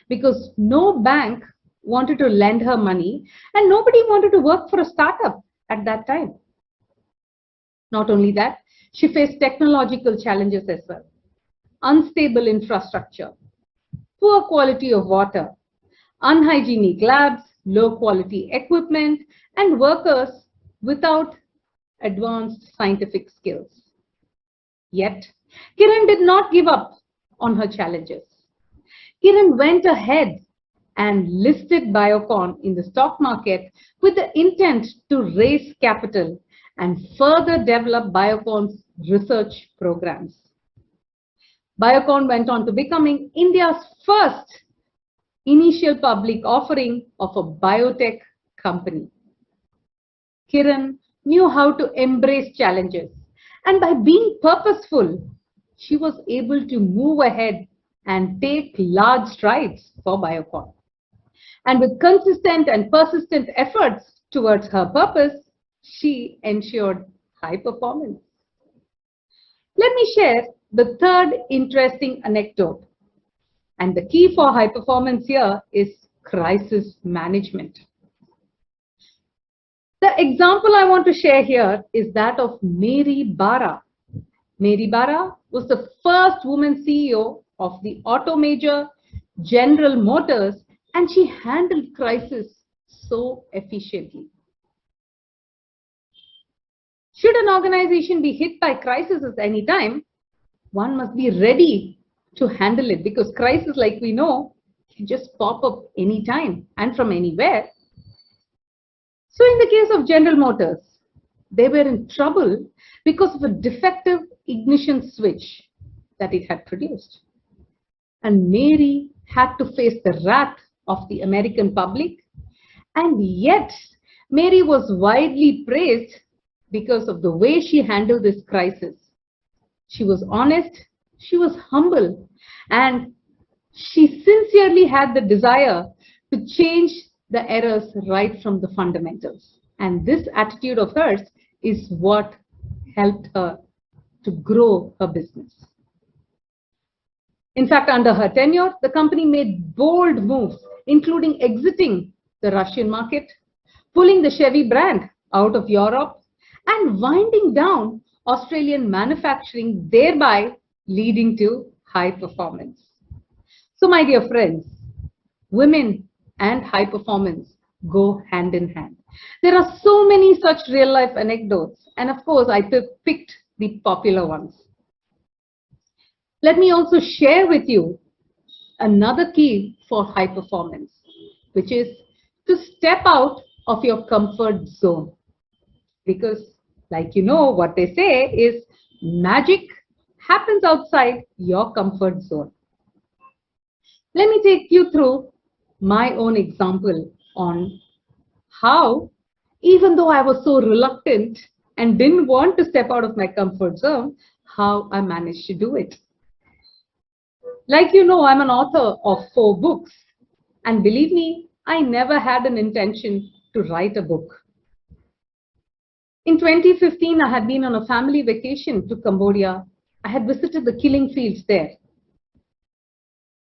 because no bank wanted to lend her money and nobody wanted to work for a startup at that time. Not only that, she faced technological challenges as well. Unstable infrastructure, poor quality of water, unhygienic labs, low quality equipment, and workers without advanced scientific skills. Yet, Kiran did not give up on her challenges. Kiran went ahead and listed Biocon in the stock market with the intent to raise capital and further develop Biocon's research programs. Biocon went on to becoming India's first initial public offering of a biotech company. Kiran knew how to embrace challenges, and by being purposeful, she was able to move ahead and take large strides for Biocon. And with consistent and persistent efforts towards her purpose, she ensured high performance. Let me share the third interesting anecdote. And the key for high performance here is crisis management. The example I want to share here is that of Mary Barra. Mary Barra was the first woman CEO of the auto major General Motors, and she handled crisis so efficiently. Should an organization be hit by crisis at any time, one must be ready to handle it, because crisis, like we know, can just pop up anytime and from anywhere. So in the case of General Motors, they were in trouble because of a defective ignition switch that it had produced. And Mary had to face the wrath of the American public, and yet Mary was widely praised because of the way she handled this crisis. She was honest, she was humble, and she sincerely had the desire to change the errors right from the fundamentals. And this attitude of hers is what helped her to grow her business. In fact, under her tenure, the company made bold moves, including exiting the Russian market, pulling the Chevy brand out of Europe, and winding down Australian manufacturing, thereby leading to high performance. So, my dear friends, women and high performance go hand in hand. There are so many such real life anecdotes, and of course, I picked the popular ones. Let me also share with you another key for high performance, which is to step out of your comfort zone. Because, like you know, what they say is magic happens outside your comfort zone. Let me take you through my own example on how, even though I was so reluctant and didn't want to step out of my comfort zone, how I managed to do it. Like you know, I'm an author of 4 books. And believe me, I never had an intention to write a book. In 2015, I had been on a family vacation to Cambodia. I had visited the killing fields there.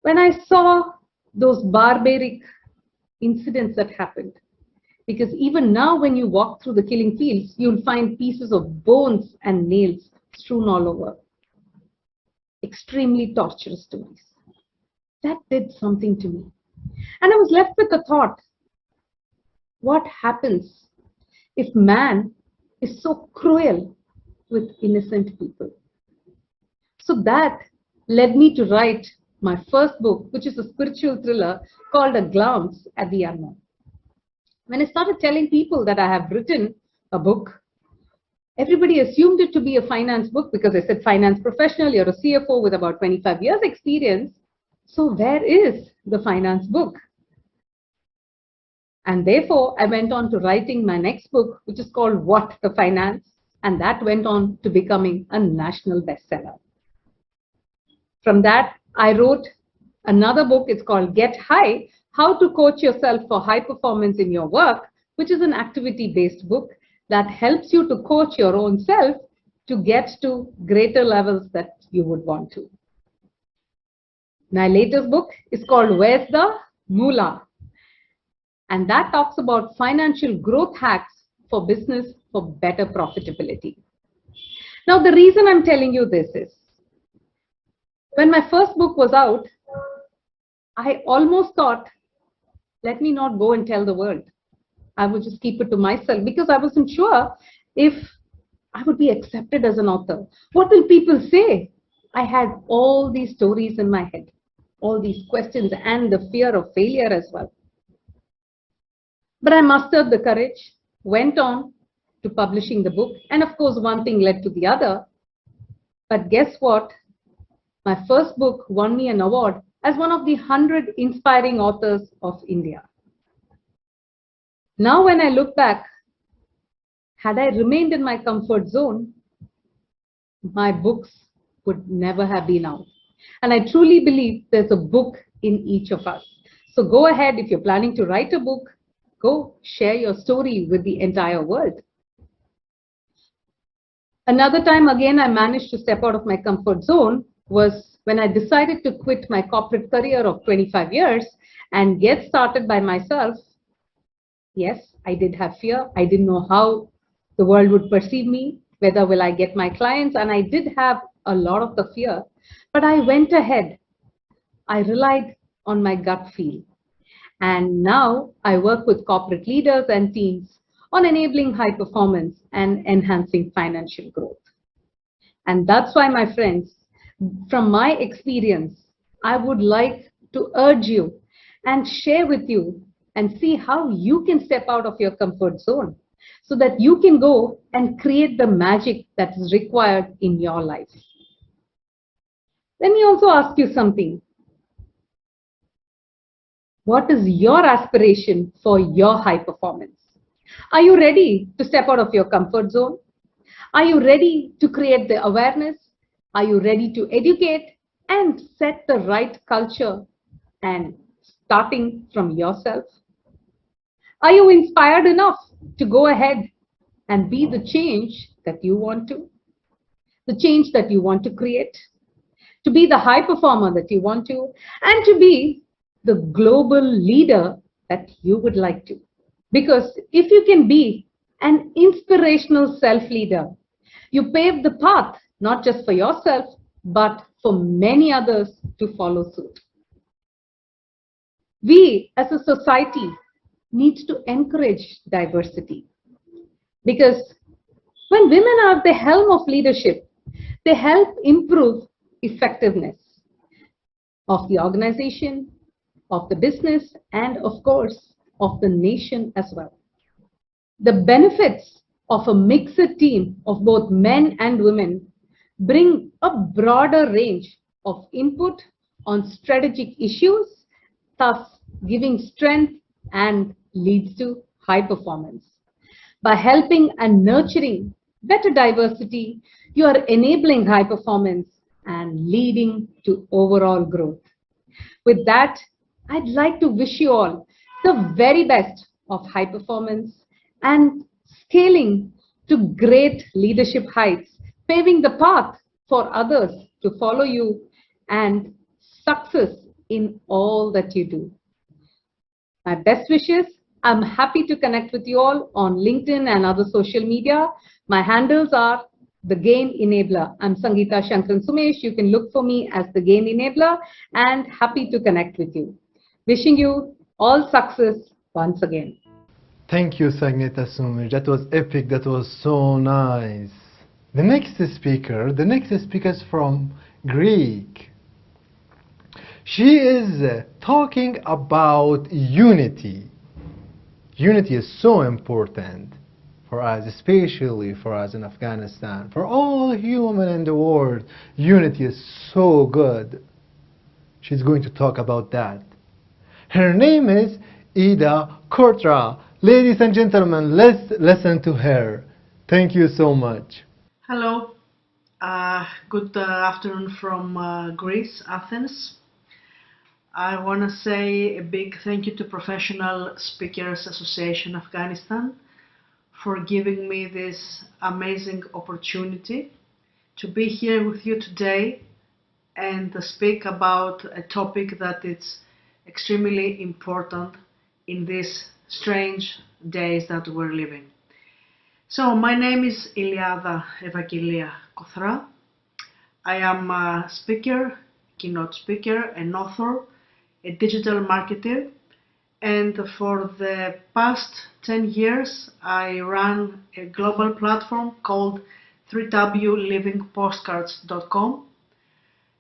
When I saw those barbaric incidents that happened, because even now when you walk through the killing fields, you'll find pieces of bones and nails strewn all over. Extremely torturous stories. That did something to me. And I was left with the thought, what happens if man is so cruel with innocent people? So that led me to write my first book, which is a spiritual thriller called A Glance at the Unknown. When I started telling people that I have written a book, everybody assumed it to be a finance book because I said finance professional, you're a CFO with about 25 years experience. So where is the finance book? And therefore, I went on to writing my next book, which is called What the Finance? And that went on to becoming a national bestseller. From that, I wrote another book. It's called Get High, How to Coach Yourself for High Performance in Your Work, which is an activity-based book that helps you to coach your own self to get to greater levels that you would want to. My latest book is called Where's the Moolah? And that talks about financial growth hacks for business for better profitability. Now, the reason I'm telling you this is, when my first book was out, I almost thought, let me not go and tell the world. I would just keep it to myself because I wasn't sure if I would be accepted as an author. What will people say? I had all these stories in my head, all these questions and the fear of failure as well. But I mustered the courage, went on to publishing the book. And of course, one thing led to the other. But guess what? My first book won me an award as one of the 100 inspiring authors of India. Now, when I look back, had I remained in my comfort zone, my books would never have been out. And I truly believe there's a book in each of us. So go ahead, if you're planning to write a book, go share your story with the entire world. Another time, again, I managed to step out of my comfort zone was when I decided to quit my corporate career of 25 years and get started by myself. Yes, I did have fear. I didn't know how the world would perceive me, whether will I get my clients, and I did have a lot of the fear. But I went ahead. I relied on my gut feel. And now I work with corporate leaders and teams on enabling high performance and enhancing financial growth. And that's why, my friends, from my experience, I would like to urge you and share with you and see how you can step out of your comfort zone so that you can go and create the magic that is required in your life. Let me also ask you something. What is your aspiration for your high performance? Are you ready to step out of your comfort zone? Are you ready to create the awareness? Are you ready to educate and set the right culture and starting from yourself? Are you inspired enough to go ahead and be the change that you want to? The change that you want to create? To be the high performer that you want to? And to be the global leader that you would like to? Because if you can be an inspirational self leader, you pave the path not just for yourself, but for many others to follow suit. We as a society need to encourage diversity because when women are at the helm of leadership, they help improve effectiveness of the organization, of the business, and of course, of the nation as well. The benefits of a mixed team of both men and women bring a broader range of input on strategic issues, thus giving strength and leads to high performance. By helping and nurturing better diversity, you are enabling high performance and leading to overall growth. With that, I'd like to wish you all the very best of high performance and scaling to great leadership heights, paving the path for others to follow you and success in all that you do. My best wishes. I'm happy to connect with you all on LinkedIn and other social media. My handles are The Gain Enabler. I'm Sangeeta Shankaran Sumesh. You can look for me as The Gain Enabler and happy to connect with you. Wishing you all success once again. Thank you, Sangeeta Sumesh. That was epic. That was so nice. The next speaker is from Greek. She is talking about unity. Unity is so important for us, especially for us in Afghanistan. For all human in the world, unity is so good. She's going to talk about that. Her name is Ida Kortra. Ladies and gentlemen, let's listen to her. Thank you so much. Hello, good afternoon from Greece, Athens. I want to say a big thank you to Professional Speakers Association Afghanistan for giving me this amazing opportunity to be here with you today and speak about a topic that is extremely important in these strange days that we're living. So, my name is Iliada Evangelia Kothra. I am a speaker, keynote speaker, an author, a digital marketer, and for the past 10 years I ran a global platform called 3wlivingpostcards.com,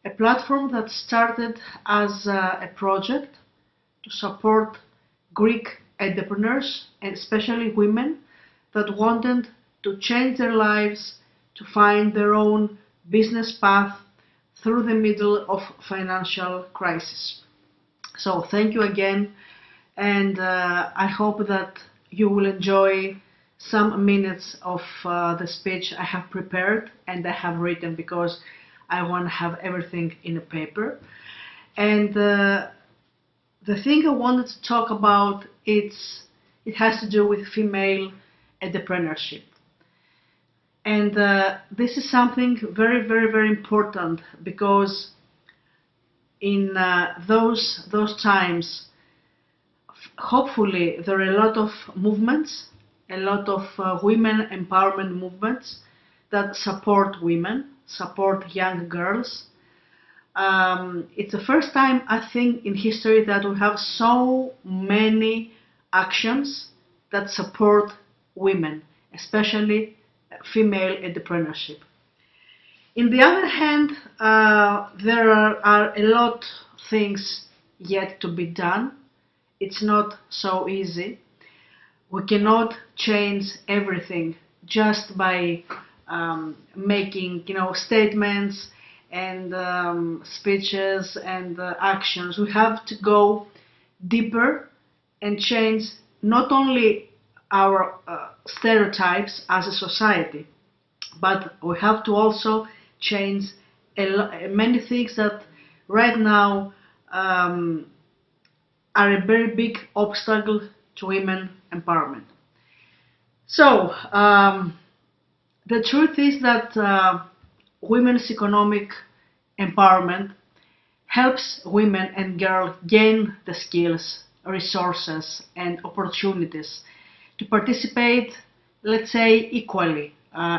a platform that started as a project to support Greek entrepreneurs, and especially women, that wanted to change their lives, to find their own business path through the middle of financial crisis. So thank you again, and I hope that you will enjoy some minutes of the speech I have prepared and I have written, because I want to have everything in a paper. And the thing I wanted to talk about, it has to do with female entrepreneurship. And this is something very, very, very important, because in those times, hopefully there are a lot of movements, a lot of women empowerment movements that support women, support young girls. It's the first time, I think, in history that we have so many actions that support women, especially female entrepreneurship. In the other hand, there are a lot of things yet to be done. It's not so easy. we cannot change everything just by making, statements and speeches and actions. We have to go deeper and change not only our stereotypes as a society, but we have to also change many things that right now are a very big obstacle to women empowerment. So the truth is that women's economic empowerment helps women and girls gain the skills, resources, and opportunities to participate, let's say, equally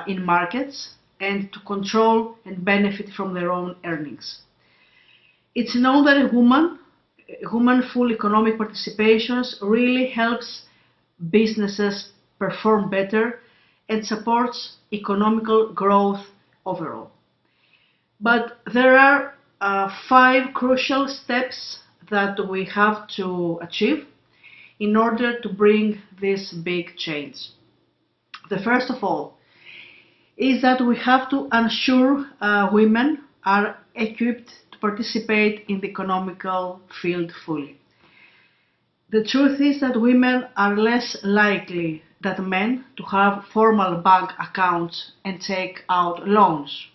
in markets and to control and benefit from their own earnings. It's known that a woman full economic participations really helps businesses perform better and supports economical growth overall. But there are 5 crucial steps that we have to achieve in order to bring this big change. The first of all is that we have to ensure women are equipped to participate in the economical field fully. The truth is that women are less likely than men to have formal bank accounts and take out loans.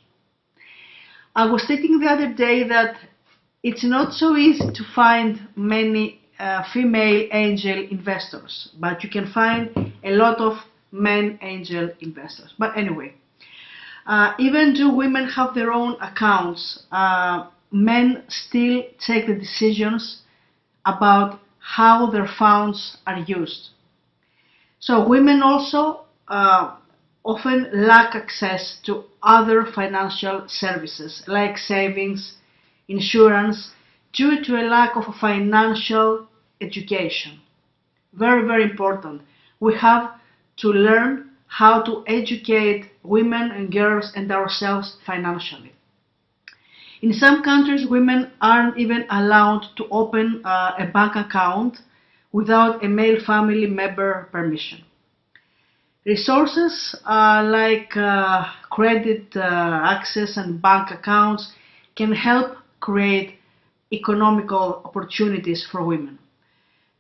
I was thinking the other day that it's not so easy to find many female angel investors, but you can find a lot of men angel investors. But anyway, even though women have their own accounts, men still take the decisions about how their funds are used. So women also often lack access to other financial services like savings, insurance, due to a lack of financial education. Very, very important. We have to learn how to educate women and girls and ourselves financially. In some countries, women aren't even allowed to open a bank account without a male family member permission. Resources like credit access and bank accounts can help create economical opportunities for women.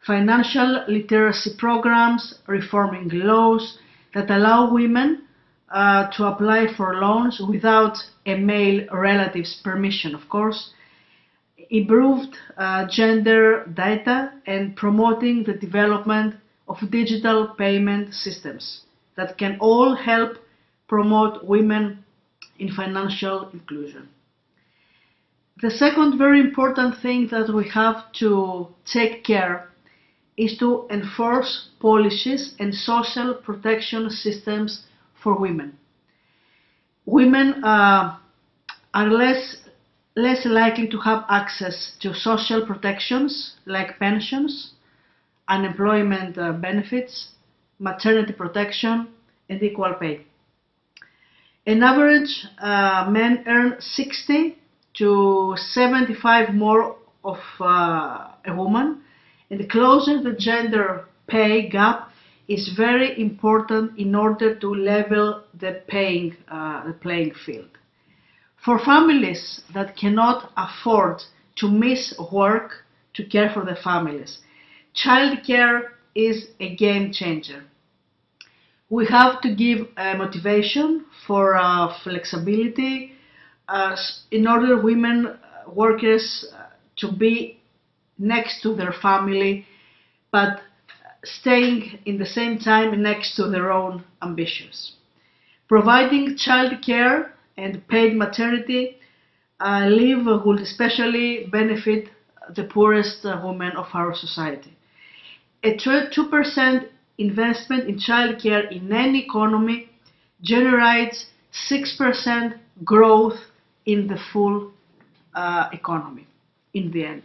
Financial literacy programs, reforming laws that allow women to apply for loans without a male relative's permission, of course, improved gender data and promoting the development of digital payment systems that can all help promote women in financial inclusion. The second very important thing that we have to take care is to enforce policies and social protection systems for women. Women are less likely to have access to social protections like pensions, unemployment benefits, maternity protection, and equal pay. On average, men earn 60 to 75 more of a woman, and closing the gender pay gap is very important in order to level the playing field. For families that cannot afford to miss work to care for their families, childcare is a game changer. We have to give motivation for flexibility in order women workers to be next to their family, but staying in the same time next to their own ambitions. Providing childcare and paid maternity leave will especially benefit the poorest women of our society. A 2% investment in childcare in any economy generates 6% growth in the full economy in the end.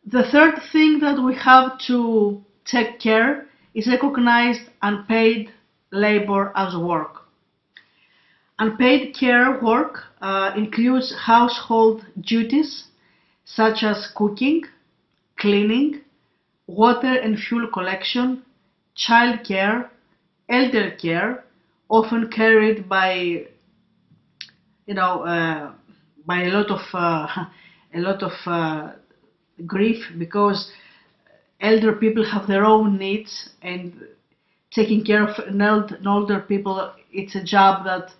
The third thing that we have to take care is recognize unpaid labor as work. Unpaid care work includes household duties such as cooking, cleaning, water and fuel collection, child care, elder care, often carried by by a lot of a lot of grief, because elder people have their own needs, and taking care of an older people, it's a job that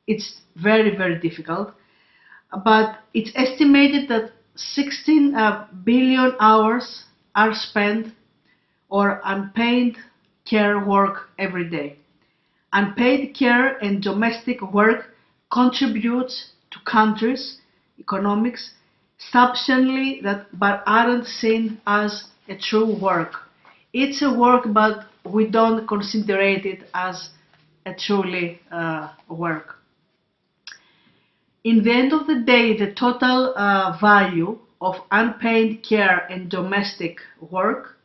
it's very, very difficult. But it's estimated that 16 billion hours are spent or unpaid care work every day. Unpaid care and domestic work contributes to countries' economics substantially, but aren't seen as a true work. It's a work, but we don't consider it as a truly work. In the end of the day, the total value of unpaid care and domestic work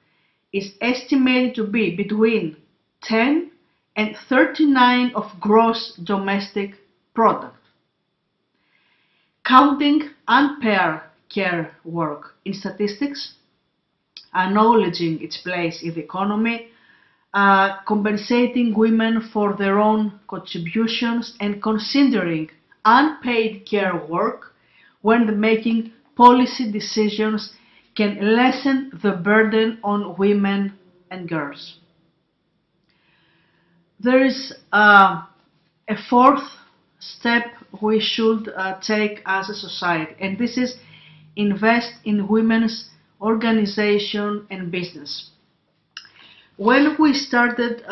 is estimated to be between 10 and 39 of gross domestic product. Counting unpaid care work in statistics, acknowledging its place in the economy, compensating women for their own contributions, and considering unpaid care work when making policy decisions can lessen the burden on women and girls. There is a fourth step we should take as a society, and this is invest in women's organization and business. When we started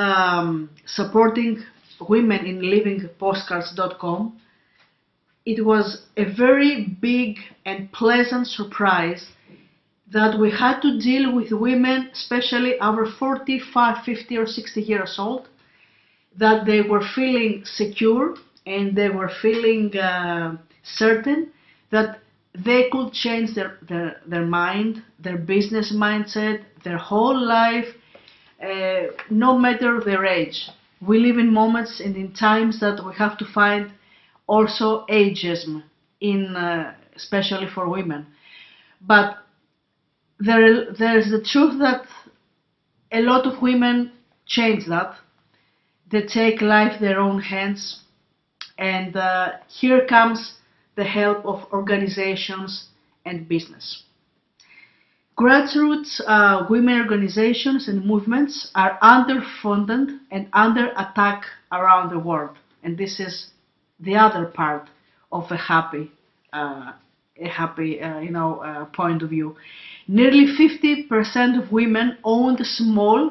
supporting women in livingpostcards.com, it was a very big and pleasant surprise that we had to deal with women, especially over 45, 50 or 60 years old, that they were feeling secure and they were feeling certain that they could change their mind, their business mindset, their whole life, no matter their age. We live in moments and in times that we have to find also ageism, especially for women. But there's the truth that a lot of women change that. They take life in their own hands, and here comes the help of organizations and business. Grassroots women organizations and movements are underfunded and under attack around the world, and this is the other part of a happy point of view. Nearly 50% of women owned small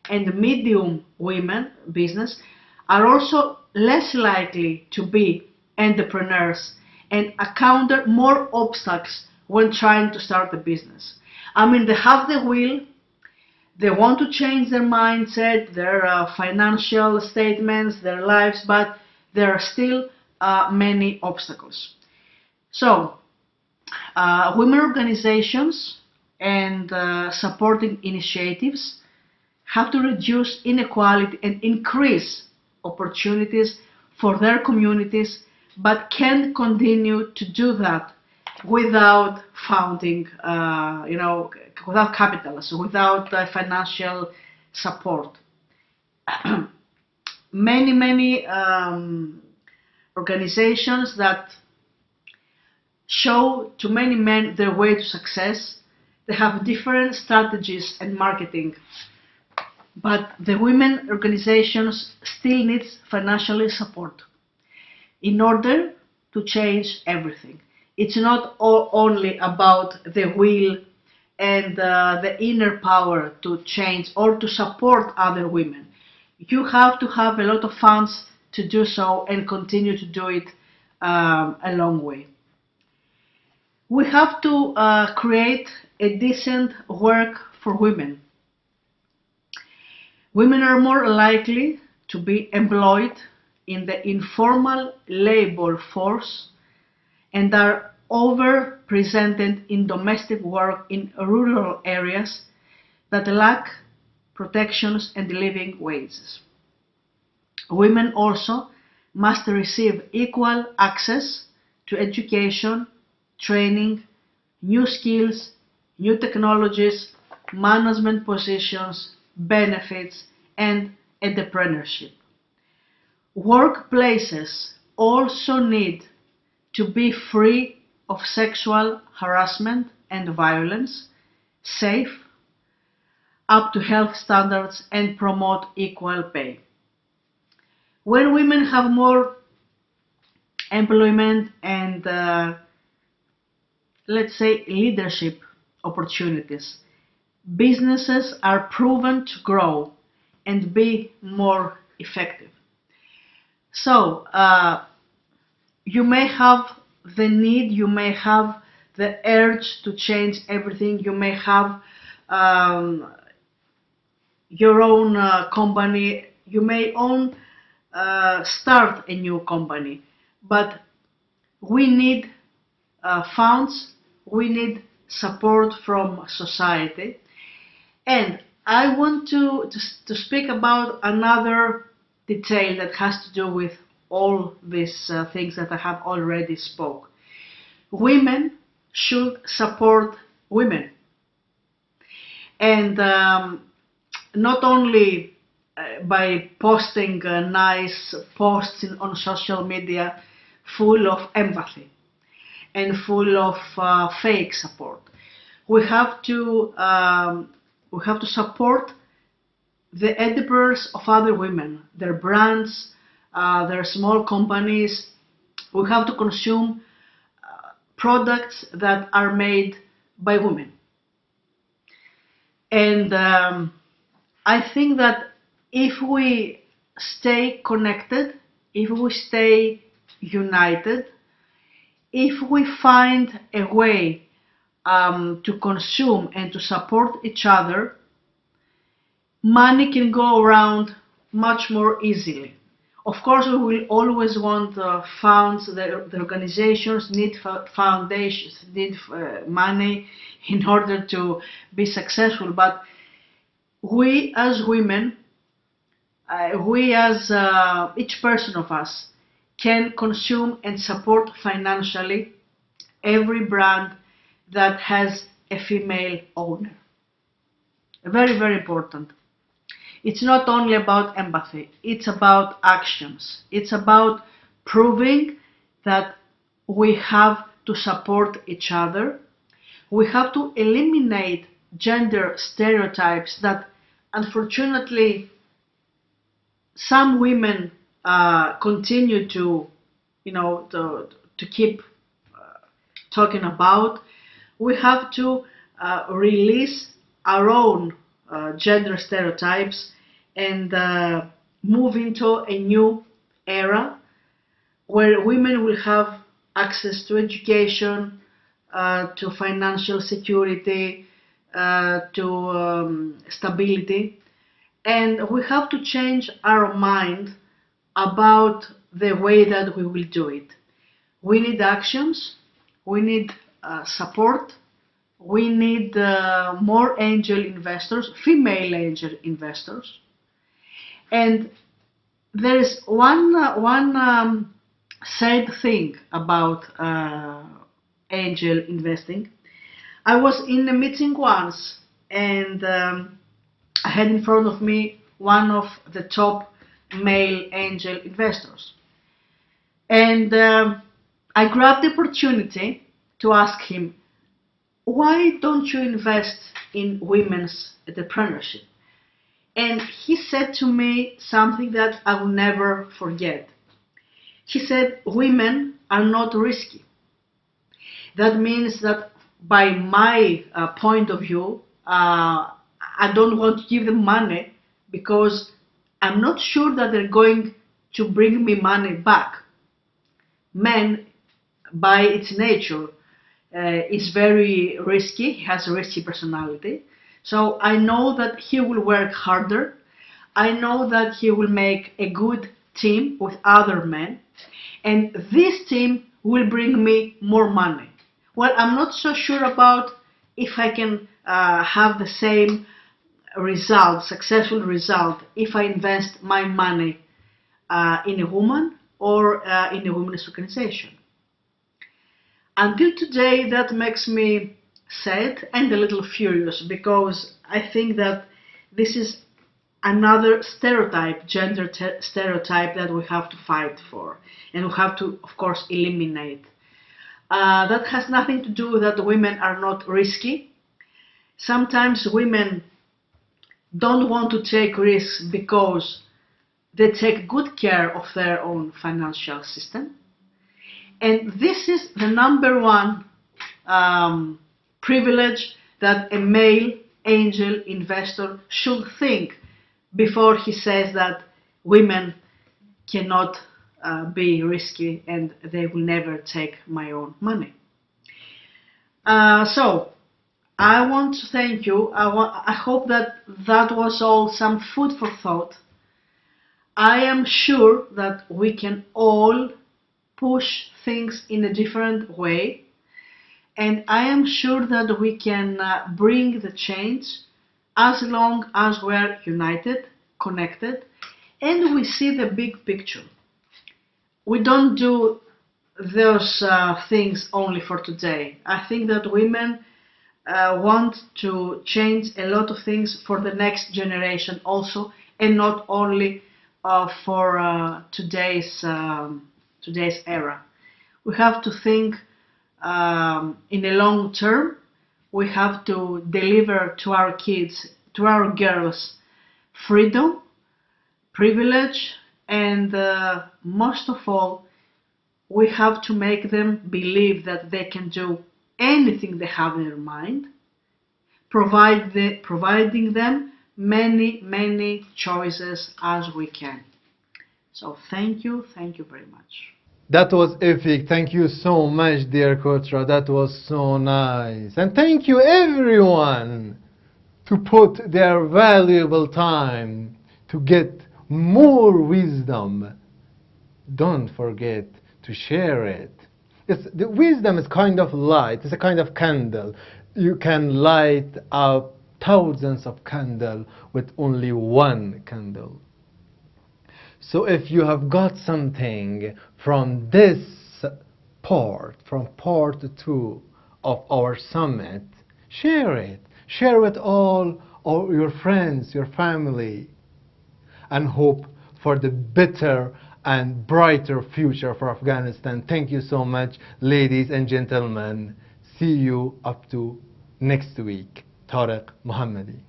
and medium women business are also less likely to be entrepreneurs and encounter more obstacles when trying to start a business. I mean, they have the will, they want to change their mindset, their financial statements, their lives, but there are still many obstacles. So, women organizations and supporting initiatives have to reduce inequality and increase opportunities for their communities, but can continue to do that without founding, without capital, so without financial support. Many organizations that show to many men their way to success, they have different strategies and marketing, but the women organizations still need financial support in order to change everything. It's not only about the will and the inner power to change or to support other women. You have to have a lot of funds to do so and continue to do it a long way. We have to create a decent work for women. Women are more likely to be employed in the informal labor force and are overrepresented in domestic work in rural areas that lack protections and living wages. Women also must receive equal access to education, training, new skills, new technologies, management positions, benefits, and entrepreneurship. Workplaces also need to be free of sexual harassment and violence, safe, up to health standards, and promote equal pay. When women have more employment and let's say leadership opportunities, businesses are proven to grow and be more effective. So you may have the need, you may have the urge to change everything, you may have your own company, you may start a new company, but we need funds, we need support from society. And I want to speak about another detail that has to do with all these things that I have already spoke. Women should support women. And not only by posting nice posts on social media full of empathy and full of fake support. We have to support the entrepreneurs of other women, their brands, their small companies. We have to consume products that are made by women. And I think that if we stay connected, if we stay united, if we find a way to consume and to support each other, money can go around much more easily. Of course, we will always want funds. The organizations need foundations, need money in order to be successful. But we as women, we as each person of us can consume and support financially every brand that has a female owner. Very, very important. It's not only about empathy, it's about actions. It's about proving that we have to support each other. We have to eliminate gender stereotypes that unfortunately some women continue to, to keep talking about. We have to release our own gender stereotypes and move into a new era where women will have access to education, to financial security, to stability. And we have to change our mind about the way that we will do it. We need actions, we need support, we need more angel investors, female angel investors. And there is one sad thing about angel investing. I was in a meeting once and I had in front of me one of the top male angel investors. And I grabbed the opportunity to ask him, why don't you invest in women's entrepreneurship? And he said to me something that I will never forget. He said, women are not risky. That means that by my point of view, I don't want to give them money because I'm not sure that they're going to bring me money back. Men, by its nature, is very risky. He has a risky personality. So I know that he will work harder. I know that he will make a good team with other men. And this team will bring me more money. Well, I'm not so sure about if I can have the same result, successful result, if I invest my money in a woman or in a women's organization. Until today, that makes me sad and a little furious because I think that this is another stereotype, gender stereotype that we have to fight for and we have to, of course, eliminate. That has nothing to do with that women are not risky. Sometimes women don't want to take risks because they take good care of their own financial system. And this is the number one privilege that a male angel investor should think before he says that women cannot be risky and they will never take my own money. So I want to thank you. I hope that that was all some food for thought. I am sure that we can all push things in a different way, and I am sure that we can bring the change as long as we're united, connected, and we see the big picture. We don't do those things only for today. I think that women want to change a lot of things for the next generation also, and not only for today's era. We have to think in a long term. We have to deliver to our kids, to our girls, freedom, privilege, and most of all, we have to make them believe that they can do anything they have in their mind, providing them many choices as we can. So thank you very much. That was epic. Thank you so much, dear Kotra. That was so nice. And thank you everyone to put their valuable time to get more wisdom. Don't forget to share it. The wisdom is kind of light. It's a kind of candle. You can light up thousands of candles with only one candle. So if you have got something from this part, from part 2 of our summit, share it. Share with all your friends, your family, and hope for the better and brighter future for Afghanistan. Thank you so much, ladies and gentlemen. See you up to next week. Tariq Mohammadi.